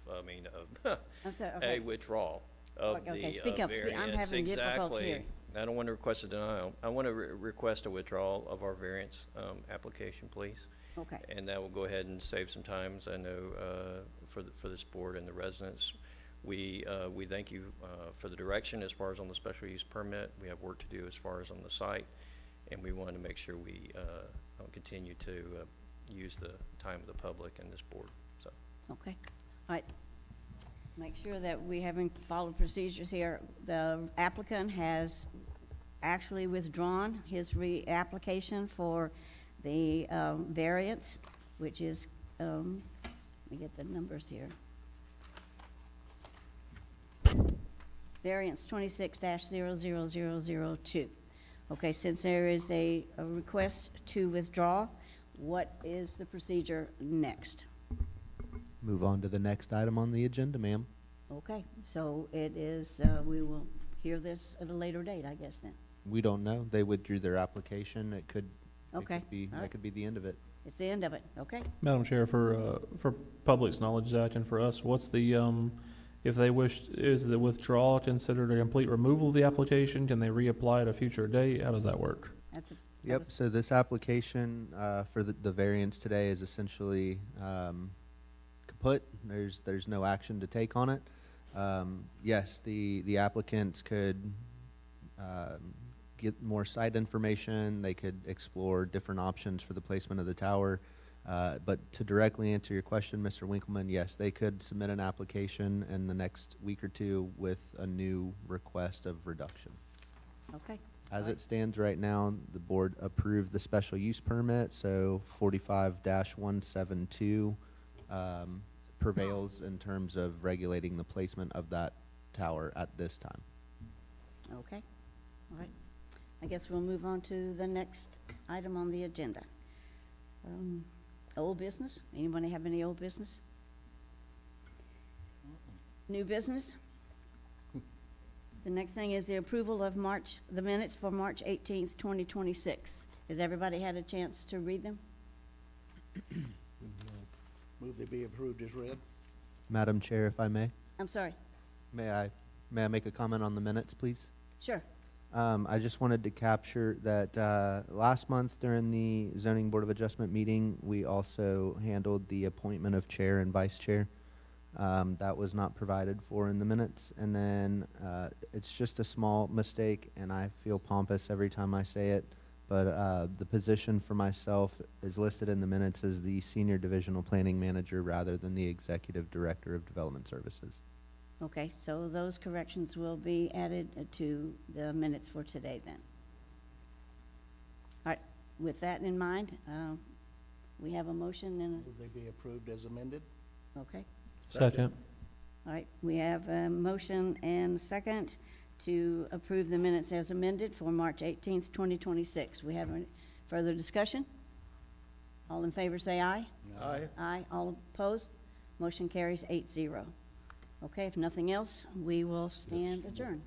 sorry, okay. a withdrawal of Okay, the speak up. variance. I'm having difficulty hearing. I don't want to request a denial. I want to request a withdrawal of our variance application, please. Okay. And that will go ahead and save some time, I know, for this board and the residents. We thank you for the direction as far as on the special use permit. We have work to do as far as on the site, and we want to make sure we continue to use the time of the public and this board. So. Okay. All right. Make sure that we haven't followed procedures here. The applicant has actually withdrawn his application for the variance, which is, let me get the numbers here. Variance 26-00002. Okay, since there is a request to withdraw, what is the procedure next? Move on to the next item on the agenda, ma'am. Okay, so it is, we will hear this at a later date, I guess, then. We don't know. They withdrew their application. It could Okay. be, All that right. could be the end of it. It's the end of it, okay? Madam Chair, for public's knowledge, Zach, and for us, what's the, if they wish, is the withdrawal considered a complete removal of the application? Can they reapply at a future date? How does that work? That's Yep, so this application for the variance today is essentially kaput. There's no action to take on it. Yes, the applicants could get more site information. They could explore different options for the placement of the tower. But to directly answer your question, Mr. Winkleman, yes, they could submit an application in the next week or two with a new request of reduction. Okay. As it stands right now, the board approved the special use permit, so 45-172 prevails in terms of regulating the placement of that tower at this time. Okay, all right. I guess we'll move on to the next item on the agenda. Old business? Anybody have any old business? New business? The next thing is the approval of the minutes for March 18th, 2026. Has everybody had a chance to read them? Move they be approved as read. Madam Chair, if I may, I'm sorry. may I make a comment on the minutes, please? Sure. I just wanted to capture that last month during the Zoning Board of Adjustment meeting, we also handled the appointment of chair and vice chair. That was not provided for in the minutes. And then it's just a small mistake, and I feel pompous every time I say it, but the position for myself is listed in the minutes as the Senior Divisional Planning Manager rather than the Executive Director of Development Services. Okay, so those corrections will be added to the minutes for today then. All right, with that in mind, we have a motion and Move they be approved as amended. okay. Second. All right, we have a motion and a second to approve the minutes as amended for March 18th, 2026. We have any further discussion? All in favor say aye. Aye. Aye. All opposed? Motion carries 8-0. Okay, if nothing else, we will stand adjourned.